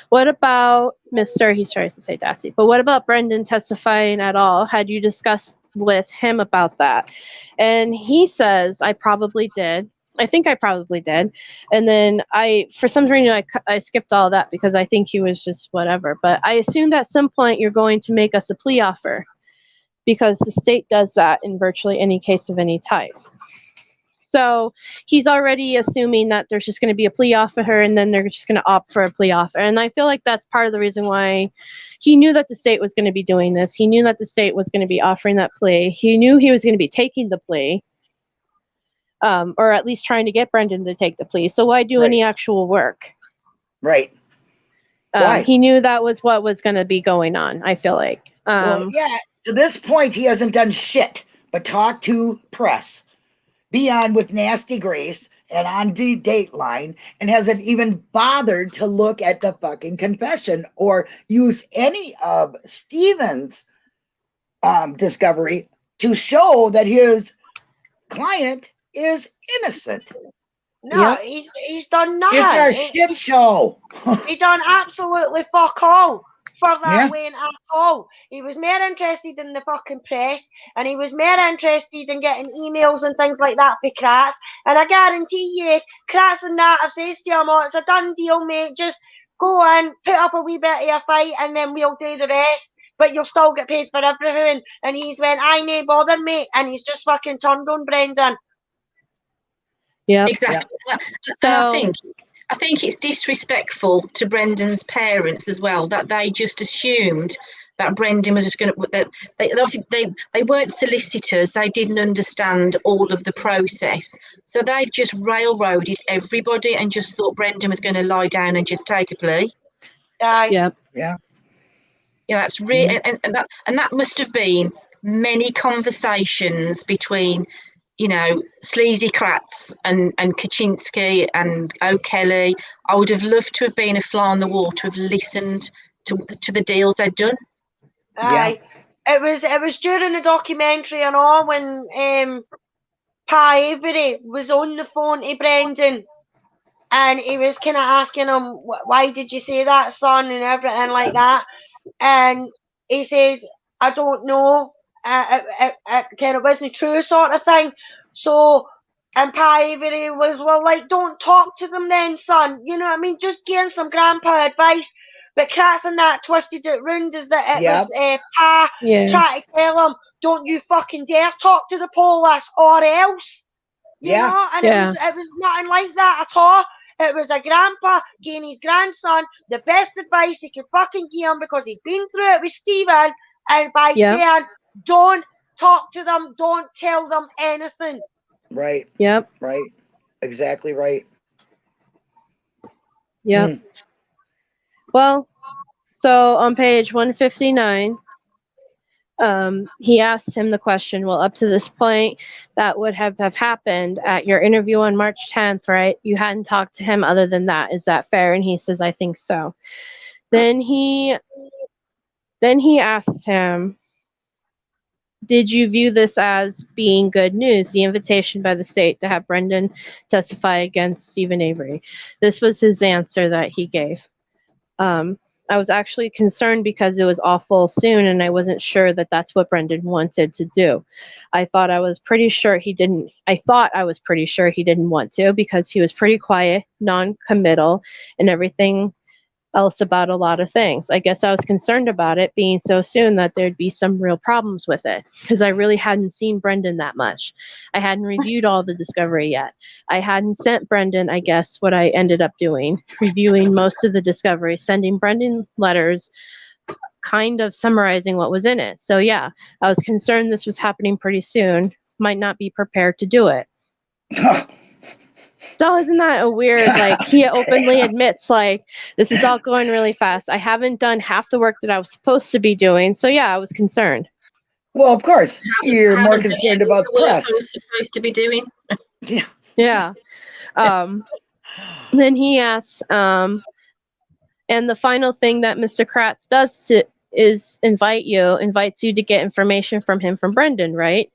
what about Mr. He tries to say Dassey, but what about Brendan testifying at all? Had you discussed with him about that? And he says, I probably did. I think I probably did. And then for some reason, I skipped all that because I think he was just whatever. But I assumed at some point you're going to make us a plea offer. because the state does that in virtually any case of any type. So he's already assuming that there's just going to be a plea offer and then they're just going to opt for a plea offer. And I feel like that's part of the reason why he knew that the state was going to be doing this. He knew that the state was going to be offering that plea. He knew he was going to be taking the plea, or at least trying to get Brendan to take the plea. So why do any actual work? Right. He knew that was what was going to be going on, I feel like. Well, yeah, to this point, he hasn't done shit but talk to press, be on with Nasty Grace and on the Dateline, and hasn't even bothered to look at the fucking confession or use any of Stephen's discovery to show that his client is innocent. No, he's done nothing. It's a shit show. He done absolutely fuck all for that Wayne at all. He was more interested in the fucking press, and he was more interested in getting emails and things like that for Kratz. And I guarantee you, Kratz and that have said to him, "Oh, it's a done deal, mate. Just go in, put up a wee bit of a fight, and then we'll do the rest. But you'll still get paid for everything." And he's went, "I nae bother, mate," and he's just fucking turned on Brendan. Yeah, exactly. So I think it's disrespectful to Brendan's parents as well that they just assumed that Brendan was just going to. They weren't solicitors. They didn't understand all of the process, so they've just railroaded everybody and just thought Brendan was going to lie down and just take a plea. Yeah. That's really and that must have been many conversations between, you know, Sleazy Kratz and Kachinsky and O'Kelly. I would have loved to have been a fly on the wall to have listened to the deals they'd done. Aye. It was during the documentary and all when Pa Avery was on the phone to Brendan, and he was kind of asking him, "Why did you say that, son?" and everything like that. And he said, "I don't know. It kind of wasn't true," sort of thing. So, and Pa Avery was, "Well, like, don't talk to them then, son. You know what I mean? Just gain some grandpa advice." But Kratz and that twisted it round as that it was Pa trying to tell him, "Don't you fucking dare talk to the police or else." You know? And it was nothing like that at all. It was a grandpa giving his grandson the best advice he could fucking give him because he'd been through it with Stephen, and by saying, "Don't talk to them, don't tell them anything." Right. Yep. Right. Exactly right. Yep. Well, so on page 159, he asked him the question, well, up to this point, that would have happened at your interview on March 10th, right? You hadn't talked to him other than that. Is that fair? And he says, "I think so." Then he asked him, "Did you view this as being good news, the invitation by the state to have Brendan testify against Stephen Avery?" This was his answer that he gave. I was actually concerned because it was awful soon, and I wasn't sure that that's what Brendan wanted to do. I was pretty sure he didn't want to, because he was pretty quiet, non-committal, and everything else about a lot of things. I guess I was concerned about it being so soon that there'd be some real problems with it, because I really hadn't seen Brendan that much. I hadn't reviewed all the discovery yet. I hadn't sent Brendan, I guess, what I ended up doing, reviewing most of the discovery, sending Brendan letters, kind of summarizing what was in it. So yeah, I was concerned this was happening pretty soon, might not be prepared to do it. So isn't that a weird, like, he openly admits, like, this is all going really fast. I haven't done half the work that I was supposed to be doing. So yeah, I was concerned. Well, of course, you're more concerned about the press. I was supposed to be doing. Yeah. Then he asks, and the final thing that Mr. Kratz does is invites you to get information from him from Brendan, right?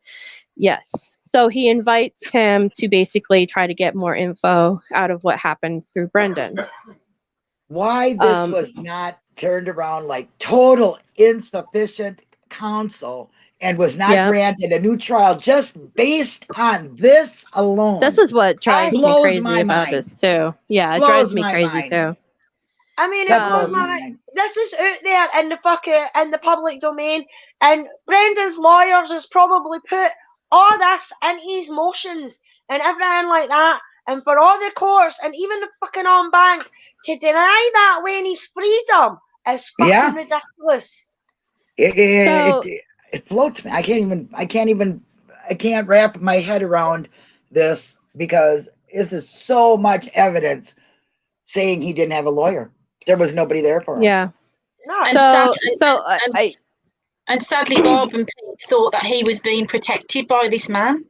Yes. So he invites him to basically try to get more info out of what happened through Brendan. Why this was not turned around like total insufficient counsel and was not granted a new trial just based on this alone. This is what drives me crazy about this too. Yeah, it drives me crazy too. I mean, it blows my mind. This is out there in the public domain, and Brendan's lawyers has probably put all this in his motions and everything like that, and for all the courts and even the fucking on bank to deny that Wayne's freedom is fucking ridiculous. It floats me. I can't wrap my head around this because this is so much evidence saying he didn't have a lawyer. There was nobody there for him. Yeah. No. And sadly, Bob and Pete thought that he was being protected by this man.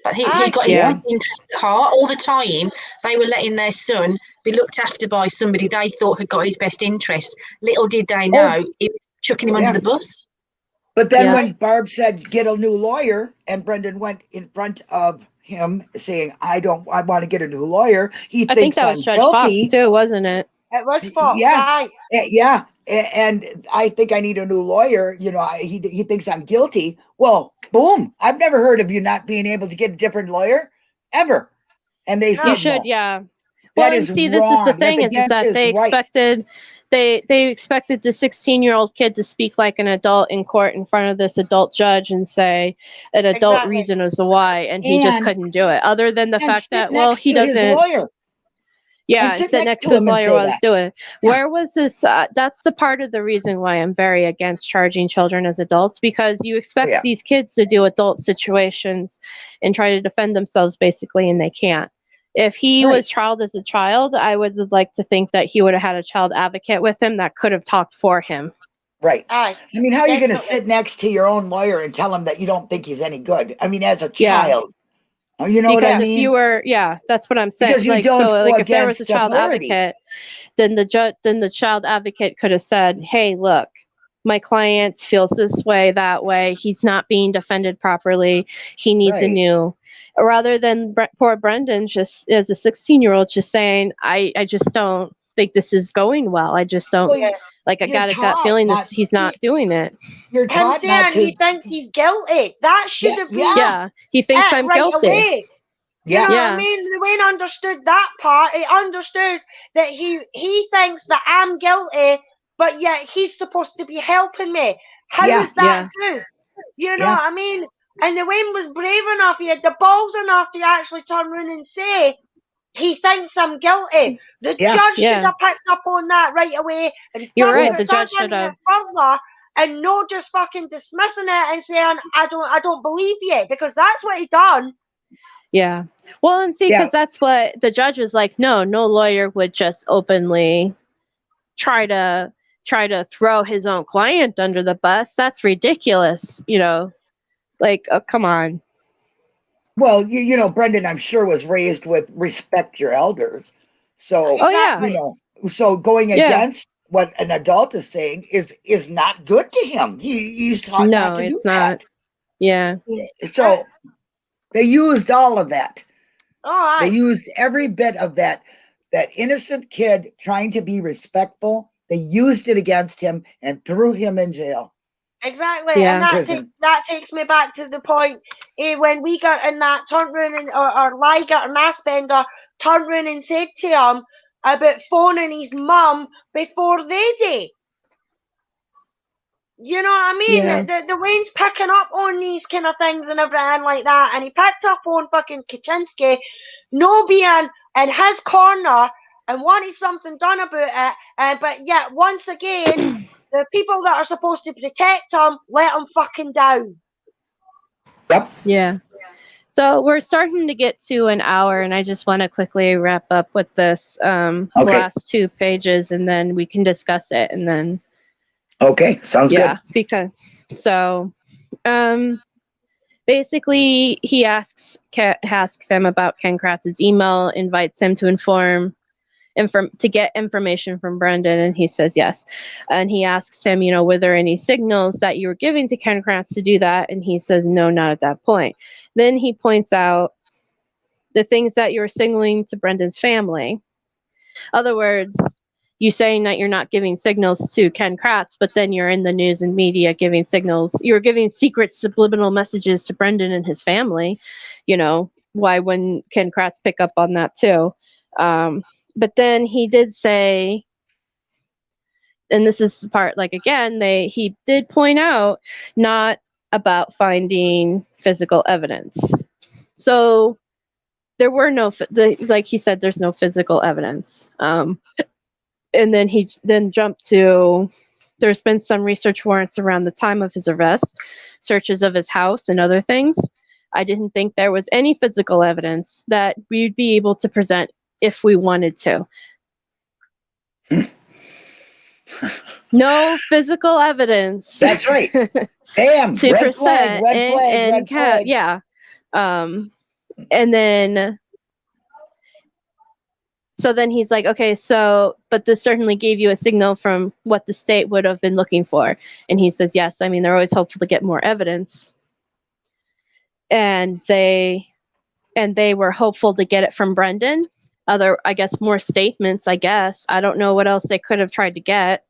That he got his interest at heart all the time. They were letting their son be looked after by somebody they thought had got his best interest. Little did they know he was chucking him under the bus. But then when Barb said, get a new lawyer, and Brendan went in front of him saying, I want to get a new lawyer. I think that was Judge Fox too, wasn't it? It was Fox. Yeah. And I think I need a new lawyer. You know, he thinks I'm guilty. Well, boom. I've never heard of you not being able to get a different lawyer ever. And they said, you should, Well, this is the thing is that they expected they expected the 16-year-old kid to speak like an adult in court in front of this adult judge and say an adult reason as to why, and he just couldn't do it. Other than the fact that he doesn't. Yeah, sit next to his lawyer while he's doing it. Where was this? That's the part of the reason why I'm very against charging children as adults, because you expect these kids to do adult situations and try to defend themselves basically, and they can't. If he was trialed as a child, I would like to think that he would have had a child advocate with him that could have talked for him. Right. I mean, how are you going to sit next to your own lawyer and tell him that you don't think he's any good? I mean, as a child. You know what I mean? If you were, that's what I'm saying. Because you don't if there was a child advocate, then the child advocate could have said, "Hey, look, my client feels this way, that way. He's not being defended properly. He needs a new." Rather than poor Brendan, just as a 16-year-old, just saying, "I just don't think this is going well. I just don't I got a gut feeling that he's not doing it." You're taught not to. He thinks he's guilty. That should have been. He thinks I'm guilty. Away. You know what I mean? Wayne understood that part. He understood that he thinks that I'm guilty, but yet he's supposed to be helping me. How is that good? You know what I mean? And the Wayne was brave enough. He had the balls enough to actually turn around and say, he thinks I'm guilty. The judge should have picked up on that right away. And you're right. The judge should have. And not just fucking dismissing it and saying, I don't believe you, because that's what he done. Yeah. Well, and see, because that's what the judge was like. No lawyer would just openly try to throw his own client under the bus. That's ridiculous. You know, like, oh, come on. Well, you know, Brendan, I'm sure was raised with respect your elders. So, you know, so going against what an adult is saying is not good to him. He's taught not to do that. Yeah. So they used all of that. Oh, they used every bit of that innocent kid trying to be respectful. They used it against him and threw him in jail. Exactly, and that takes me back to the point when we got in that turn round and or Liger and Aspender turned round and said to him about phoning his mum before they did. You know what I mean? Yeah. The Wayne's picking up on these kind of things and everything like that, and he picked up on fucking Kachinsky, no being in his corner and wanted something done about it, but yet once again. The people that are supposed to protect him, let him fucking down. Yep. Yeah. So we're starting to get to an hour, and I just want to quickly wrap up with this last 2 pages, and then we can discuss it, and then. Okay, sounds good. Yeah, because basically he asks them about Ken Kratz's email, invites him to to get information from Brendan, and he says yes. And he asks him, you know, were there any signals that you were giving to Ken Kratz to do that? And he says, no, not at that point. Then he points out the things that you were signaling to Brendan's family. Other words, you saying that you're not giving signals to Ken Kratz, but then you're in the news and media giving signals. You're giving secret subliminal messages to Brendan and his family. You know, why wouldn't Ken Kratz pick up on that too? but then he did say, and this is the part, like, again, he did point out not about finding physical evidence. So there were no, like he said, there's no physical evidence. And then he then jumped to, there's been some research warrants around the time of his arrest, searches of his house and other things. I didn't think there was any physical evidence that we'd be able to present if we wanted to. No physical evidence. That's right. Bam. Red flag, red flag. Yeah. And then, so then he's like, okay, so, but this certainly gave you a signal from what the state would have been looking for. And he says, yes, I mean, they're always hopeful to get more evidence. And they were hopeful to get it from Brendan. I guess, more statements, I guess. I don't know what else they could have tried to get.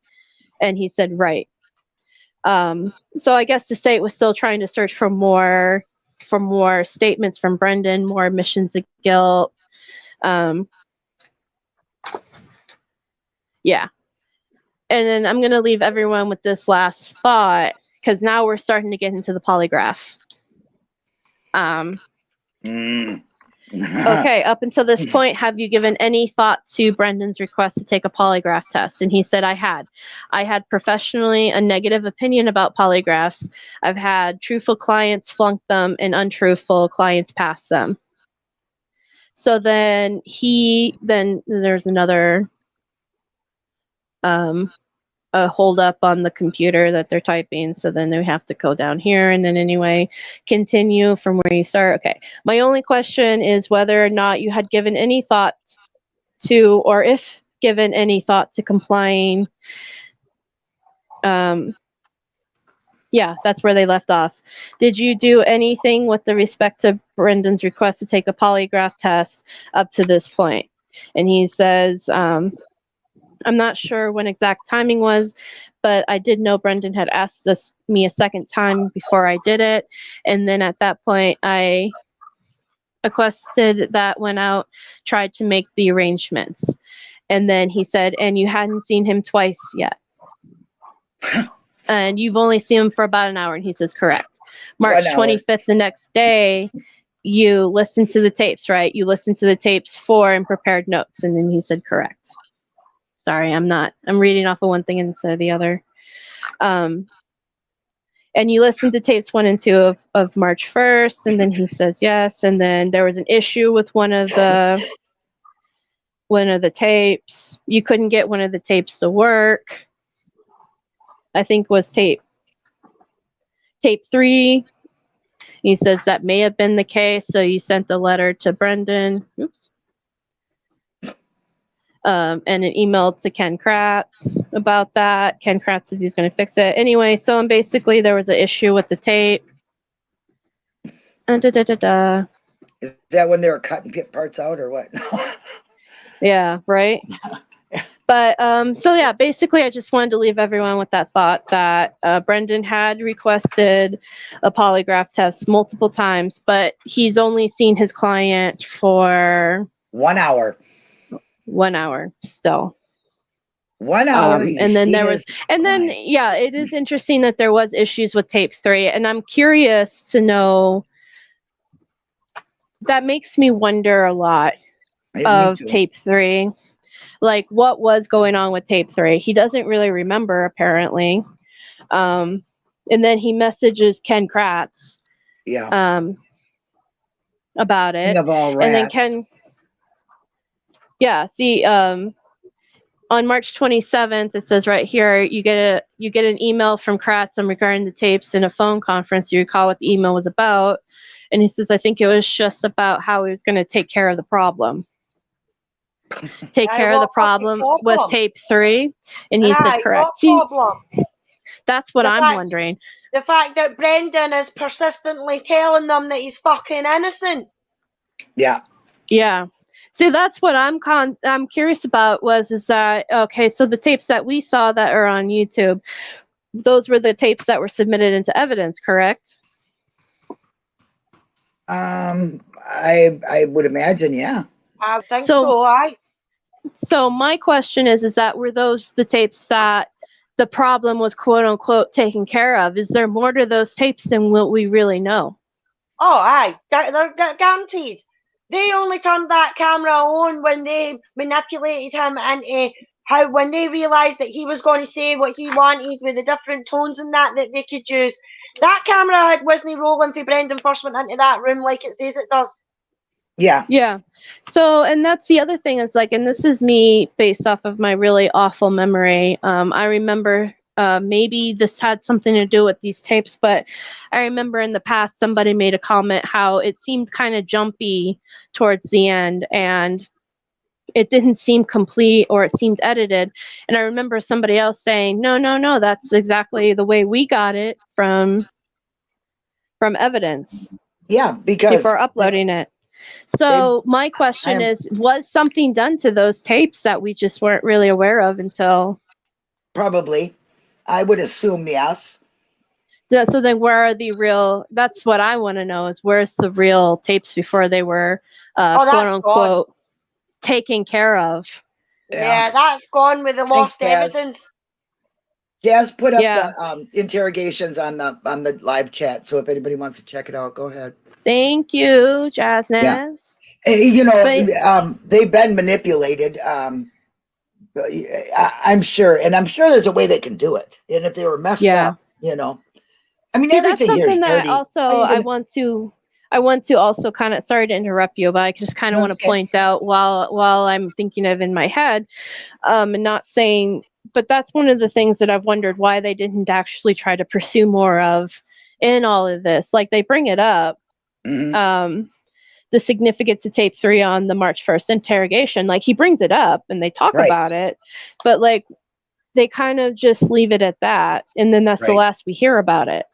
And he said, right. So I guess the state was still trying to search for more statements from Brendan, more admissions of guilt. Yeah. And then I'm going to leave everyone with this last thought, because now we're starting to get into the polygraph. Okay, up until this point, have you given any thought to Brendan's request to take a polygraph test? And he said, I had professionally a negative opinion about polygraphs. I've had truthful clients flunk them and untruthful clients pass them. So then there's another a hold up on the computer that they're typing. So then they have to go down here and then anyway, continue from where you start. Okay. My only question is whether or not you had given any thought to, or if given any thought to complying. Yeah, that's where they left off. Did you do anything with the respect to Brendan's request to take a polygraph test up to this point? And he says, I'm not sure when exact timing was, but I did know Brendan had asked me a second time before I did it. And then at that point, I requested that went out, tried to make the arrangements. And then he said, and you hadn't seen him twice yet. And you've only seen him for about an hour. And he says, correct. March 25th, the next day, you listened to the tapes, right? You listened to the tapes and prepared notes. And then he said, correct. Sorry, I'm reading off of one thing instead of the other. And you listened to tapes 1 and 2 of March 1st, and then he says yes. And then there was an issue with one of the tapes. You couldn't get one of the tapes to work. I think was tape 3. He says that may have been the case, so you sent a letter to Brendan. Oops. And an email to Ken Kratz about that. Ken Kratz says he's going to fix it. Anyway, so basically there was an issue with the tape. Is that when they were cutting parts out or what? Yeah, right. But so yeah, basically I just wanted to leave everyone with that thought that Brendan had requested a polygraph test multiple times, but he's only seen his client for 1 hour. 1 hour still. 1 hour. And then there was, and then, yeah, it is interesting that there was issues with tape 3. And I'm curious to know, that makes me wonder a lot of tape 3. Like, what was going on with tape 3? He doesn't really remember, apparently. And then he messages Ken Kratz. Yeah. About it. And then Ken. Yeah, see, on March 27th, it says right here, you get an email from Kratz regarding the tapes in a phone conference. You recall what the email was about. And he says, I think it was just about how he was going to take care of the problem. Take care of the problem with tape 3. And he said, correct. See, that's what I'm wondering. The fact that Brendan is persistently telling them that he's fucking innocent. Yeah. Yeah. See, that's what I'm curious about is that, okay, so the tapes that we saw that are on YouTube, those were the tapes that were submitted into evidence, correct? I would imagine, yeah. I think so. So my question is that were those the tapes that the problem was quote unquote taken care of? Is there more to those tapes than what we really know? Oh, aye, they're guaranteed. They only turned that camera on when they manipulated him into how, when they realised that he was going to say what he wanted with the different tones and that they could use. That camera wasn't rolling for Brendan first went into that room like it says it does. Yeah. Yeah. So, and that's the other thing is like, and this is me based off of my really awful memory. I remember maybe this had something to do with these tapes, but I remember in the past somebody made a comment how it seemed kind of jumpy towards the end and it didn't seem complete or it seemed edited. And I remember somebody else saying, no, that's exactly the way we got it from evidence. Yeah, because before uploading it. So my question is, was something done to those tapes that we just weren't really aware of until? Probably. I would assume yes. So then where are the real, that's what I want to know is where's the real tapes before they were quote unquote taken care of? Yeah, that's gone with the lost evidence. Jazz put up the interrogations on the live chat, so if anybody wants to check it out, go ahead. Thank you, Jazz Naz. Yeah. You know, they've been manipulated. I'm sure, and I'm sure there's a way they can do it. And if they were messed up, you know, I mean, everything that's something that dirty. Also I want to also kind of, sorry to interrupt you, but I just kind of want to point out while I'm thinking of in my head, and not saying, but that's one of the things that I've wondered why they didn't actually try to pursue more of in all of this. Like they bring it up, the significance of tape 3 on the March 1st interrogation. Like he brings it up and they talk about it, but like they kind of just leave it at that. And then that's the last we hear about it.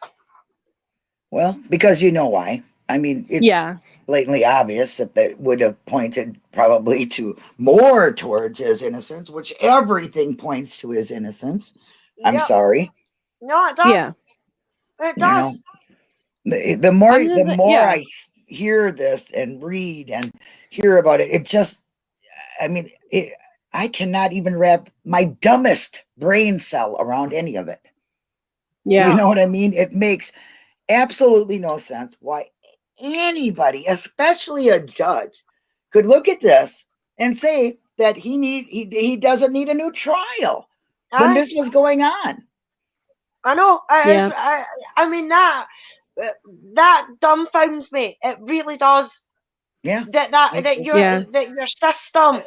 Well, because you know why. I mean, it's blatantly obvious that they would have pointed probably to more towards his innocence, which everything points to his innocence. I'm sorry. No, it does. Yeah. It does. You know, the more I hear this and read and hear about it, it just, I mean, I cannot even wrap my dumbest brain cell around any of it. Yeah. You know what I mean? It makes absolutely no sense why anybody, especially a judge, could look at this and say that he doesn't need a new trial when this was going on. I know. I mean that dumbfounds me. It really does. Yeah. That your system,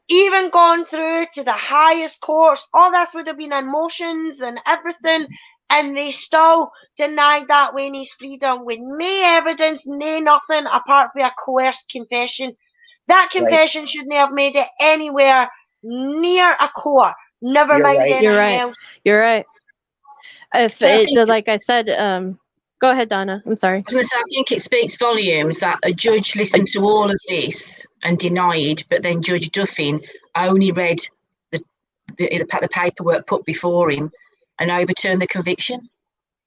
even gone through to the highest courts, all this would have been in motions and everything. And they still denied that when his freedom with no evidence, no nothing apart from a coerced confession. That confession shouldn't have made it anywhere near a court. Never mind anything else. You're right. Like I said, go ahead, Donna. I'm sorry. I think it speaks volumes that a judge listened to all of this and denied, but then Judge Duffin only read the paperwork put before him and overturn the conviction.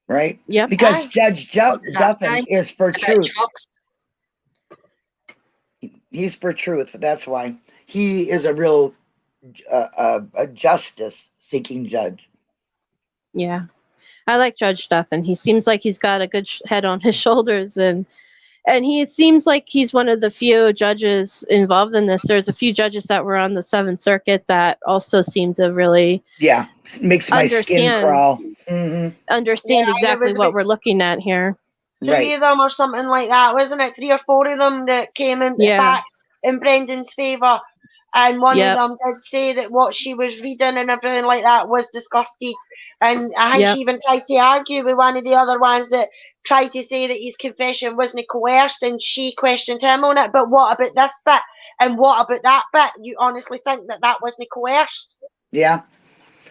Right? Yeah. Because Judge Duffin is for truth. He's for truth. That's why. He is a real a justice-seeking judge. Yeah. I like Judge Duffin. He seems like he's got a good head on his shoulders, and he seems like he's one of the few judges involved in this. There's a few judges that were on the 7th Circuit that also seem to really makes my skin crawl. Understand exactly what we're looking at here. 3 of them or something like that, wasn't it? 3 or 4 of them that came in back in Brendan's favour. And one of them did say that what she was reading and everything like that was disgusting. And I think she even tried to argue with one of the other ones that tried to say that his confession wasn't coerced, and she questioned him on it. But what about this bit? And what about that bit? You honestly think that wasn't coerced? Yeah.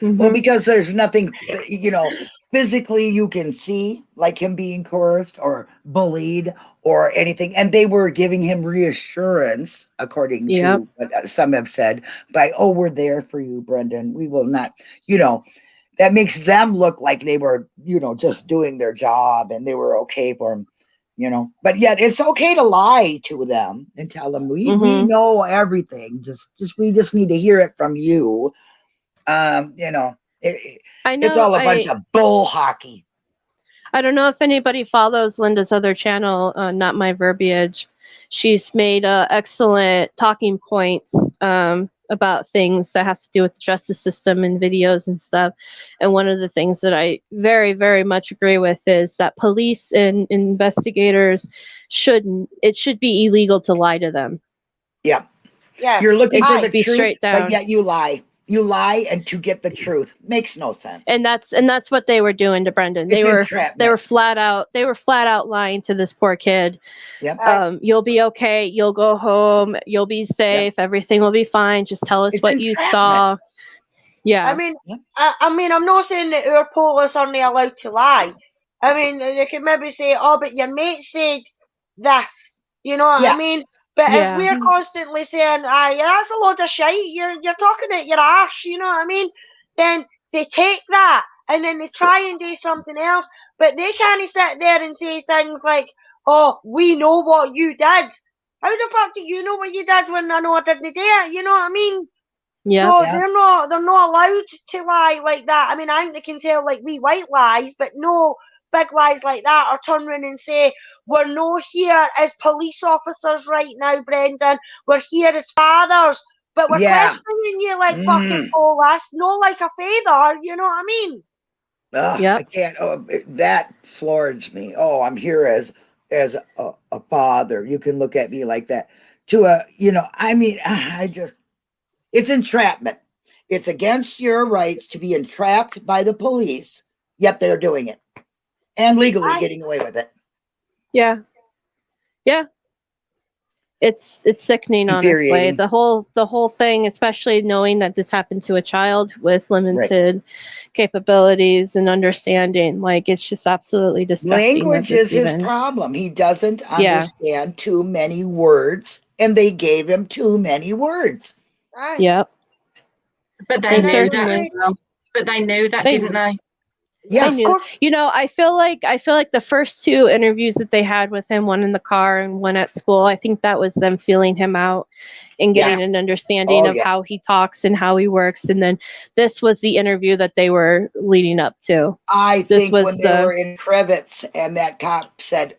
Well, because there's nothing, physically you can see like him being coerced or bullied or anything. And they were giving him reassurance, according to what some have said, by, we're there for you, Brendan. We will not, that makes them look like they were, just doing their job and they were okay for him. you know, but yet it's okay to lie to them and tell them we know everything. We just need to hear it from you. You know, it's all a bunch of bull hockey. I don't know if anybody follows Linda's other channel, Not My Verbiage. She's made excellent talking points about things that has to do with the justice system and videos and stuff. And one of the things that I very, very much agree with is that police and investigators should be illegal to lie to them. Yeah. Yeah. You're looking for the truth, straight down. but yet you lie. You lie and to get the truth. Makes no sense. And that's what they were doing to Brendan. They were flat out lying to this poor kid. Yep. You'll be okay. You'll go home. You'll be safe. Yep. Everything will be fine. Just tell us what you saw. Yeah. I mean, I'm not saying that our police aren't allowed to lie. I mean, they could maybe say, "Oh, but your mate said this." You know what I mean? But if we're constantly saying, that's a load of shite, you're talking at your arse, you know what I mean? Then they take that and then they try and do something else, but they can't sit there and say things like, "Oh, we know what you did." How the fuck do you know what you did when I know I didn't do it? You know what I mean? Yeah. So they're not allowed to lie like that. I mean, I think they can tell like wee white lies, but no big lies like that, or turn around and say, "We're no here as police officers right now, Brendan. We're here as fathers." But we're questioning you like fucking police, no like a feather, you know what I mean? I can't. Oh, that floors me. Oh, I'm here as a father. You can look at me like that. I mean, it's entrapment. It's against your rights to be entrapped by the police, yet they're doing it. And legally getting away with it. Yeah. Yeah. It's sickening, honestly. The whole thing, especially knowing that this happened to a child with limited capabilities and understanding. Like, it's just absolutely disgusting. Language is his problem. He doesn't understand too many words, and they gave him too many words. Yep. But they knew that. But they knew that, didn't they? Yes. You know, I feel like the first two interviews that they had with him, one in the car and one at school, I think that was them feeling him out and getting an understanding of how he talks and how he works. And then this was the interview that they were leading up to. I think when they were in Crevitz and that cop said,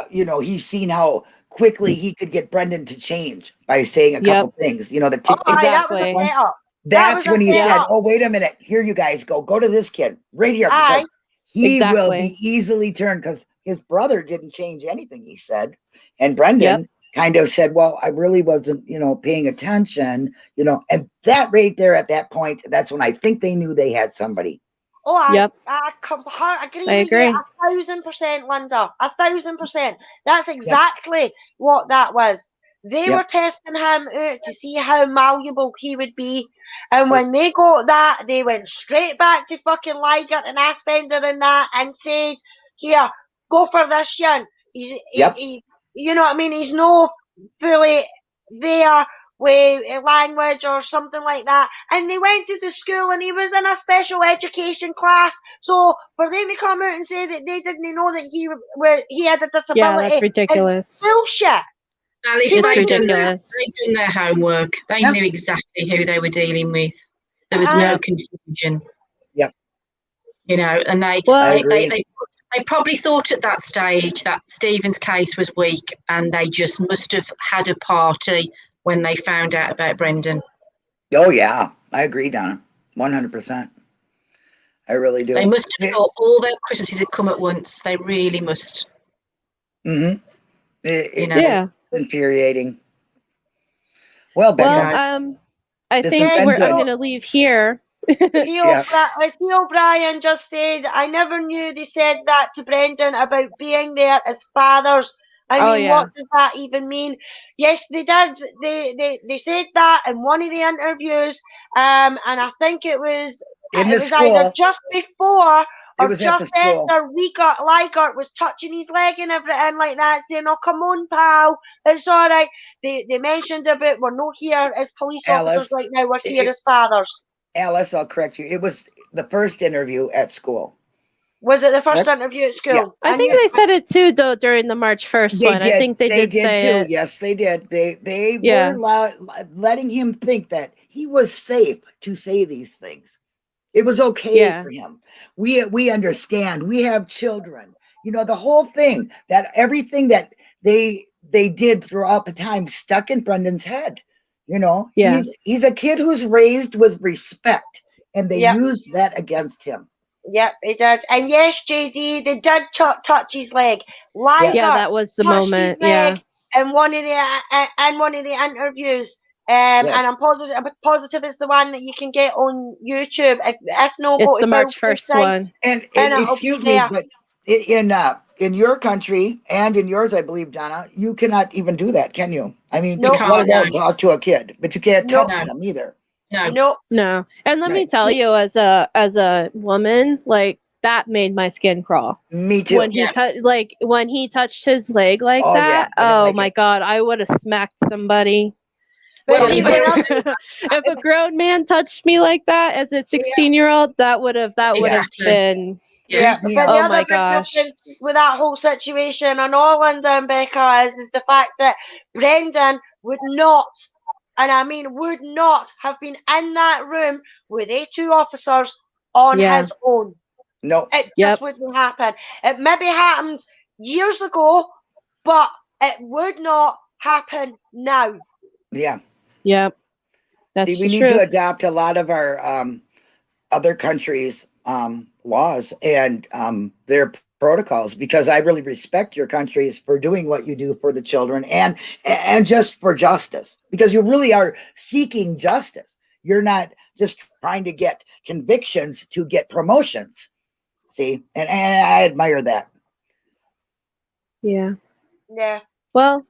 he's seen how quickly he could get Brendan to change by saying a couple things, exactly. That's when he said, "Oh, wait a minute. Here, you guys go to this kid right here, because he will be easily turned." Because his brother didn't change anything, he said. And Brendan kind of said, "Well, I really wasn't, paying attention, And that right there at that point, that's when I think they knew they had somebody. Oh, I agree with you 1,000%, Linda. 1,000%. That's exactly what that was. They were testing him out to see how malleable he would be. And when they got that, they went straight back to fucking Liger and Aspender and that and said, "Here, go for this, young." He, you know what I mean? He's no fully there with language or something like that. And they went to the school and he was in a special education class. So for them to come out and say that they didn't know that he had a disability, that's ridiculous. It's bullshit. At least they've done their homework. They knew exactly who they were dealing with. There was no confusion. Yep. And they probably thought at that stage that Stephen's case was weak, and they just must have had a party when they found out about Brendan. Oh yeah, I agree, Donna. 100%. I really do. They must have thought all their Christmases had come at once. They really must. Mm-hmm. Infuriating. Well, I think I'm going to leave here. See, O'Brien just said, "I never knew they said that to Brendan about being there as fathers." I mean, what does that even mean? Yes, they did. They said that in one of the interviews, and I think it was either just before or just after Liger was touching his leg and everything like that, saying, "Oh, come on, pal, it's all right." They mentioned about, "We're not here as police officers right now, we're here as fathers." Alice, I'll correct you. It was the first interview at school. Was it the first interview at school? Yeah. I think they said it too, though, during the March 1st one. I think they did say too. it. Yes, they did. They were letting him think that he was safe to say these things. It was okay for him. We understand. We have children. You know, the whole thing, that everything that they did throughout the time stuck in Brendan's head. You know, he's a kid who's raised with respect, and they used that against him. Yep, he did. And yes, JD, they did touch his leg. Yeah, that was the moment. Yeah, in one of the interviews. And I'm positive it's the one that you can get on YouTube. If not, it's the March 1st one. And excuse me, but in your country and in yours, I believe, Donna, you cannot even do that, can you? I mean, let alone talk to a kid, but you can't touch them either. No. And let me tell you, as a woman, like, that made my skin crawl. Me too. When he touched his leg like that, my God, I would have smacked somebody. Well, if a grown man touched me like that as a 16-year-old, that would have been. Yeah. But the other big difference with that whole situation on all Linda and Becca is the fact that Brendan would not, and I mean would not, have been in that room with the two officers on his own. No. It just wouldn't happen. It maybe happened years ago, but it would not happen now. Yeah. Yep. That's we need to adopt a lot of our other countries' laws and their protocols, because I really respect your countries for doing what you do for the children and just for justice, because you really are seeking justice. You're not just trying to get convictions to get promotions. See, and I admire that. Yeah. Yeah. Well,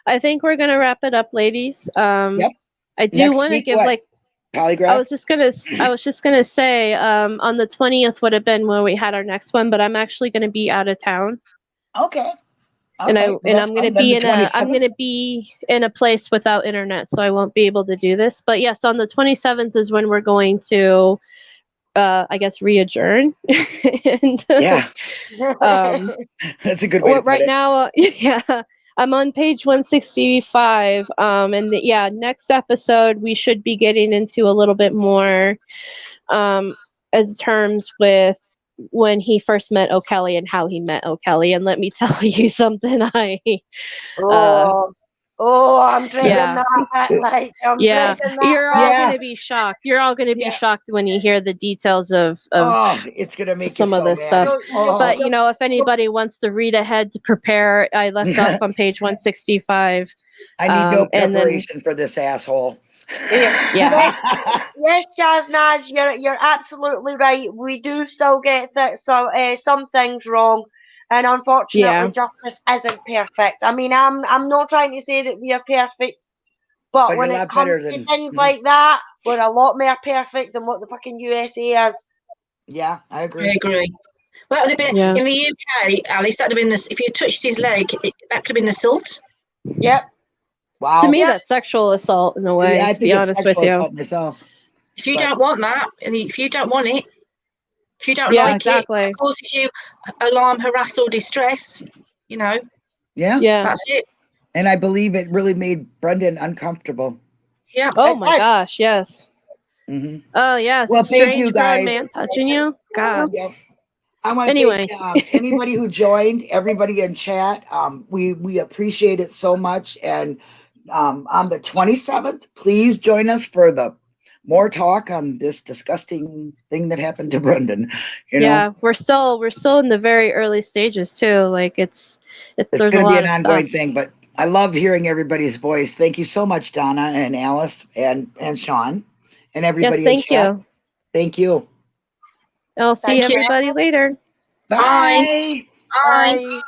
I think we're gonna wrap it up, ladies. I do want to give polygraph. I was just gonna say on the 20th would have been when we had our next one, but I'm actually gonna be out of town. Okay. And I'm gonna be in a place without internet, so I won't be able to do this. But yes, on the 27th is when we're going to I guess re-adjourn. And, that's a good way to put it. Now, I'm on page 165. And next episode we should be getting into a little bit more as terms with when he first met O'Kelly and how he met O'Kelly. And let me tell you something, I'm dreading that. Like, you're all gonna be shocked. You're all gonna be shocked when you hear the details of it's gonna make some of this stuff. But if anybody wants to read ahead to prepare, I left off on page 165. I need no preparation for this asshole. Yes, Jasnaz, you're absolutely right. We do still get some things wrong. And unfortunately, justice isn't perfect. I mean, I'm not trying to say that we are perfect, but when it comes to things like that, we're a lot more perfect than what the fucking USA is. Yeah, I agree. I agree. Well, that would have been in the UK, Alice. That would have been this. If you touched his leg, that could have been assault. Yep. Wow. To me, that's sexual assault in a way. I to be honest with you. Myself. If you don't want that, and if you don't want it. If you don't like it, it causes you alarm, harass, or distress, Yeah. That's it. And I believe it really made Brendan uncomfortable. Yeah. Oh my gosh, yes. Mm-hmm. Oh yes. Well, thank you guys. Man touching you. God. Yeah. I want to thank anybody who joined, everybody in chat. We appreciate it so much. And on the 27th, please join us for the more talk on this disgusting thing that happened to Brendan. Yeah, we're still in the very early stages too. Like it's going to be an ongoing thing, but I love hearing everybody's voice. Thank you so much, Donna and Alice and Sean and everybody. Yes, thank you. Thank you. I'll see everybody later. Bye. Bye.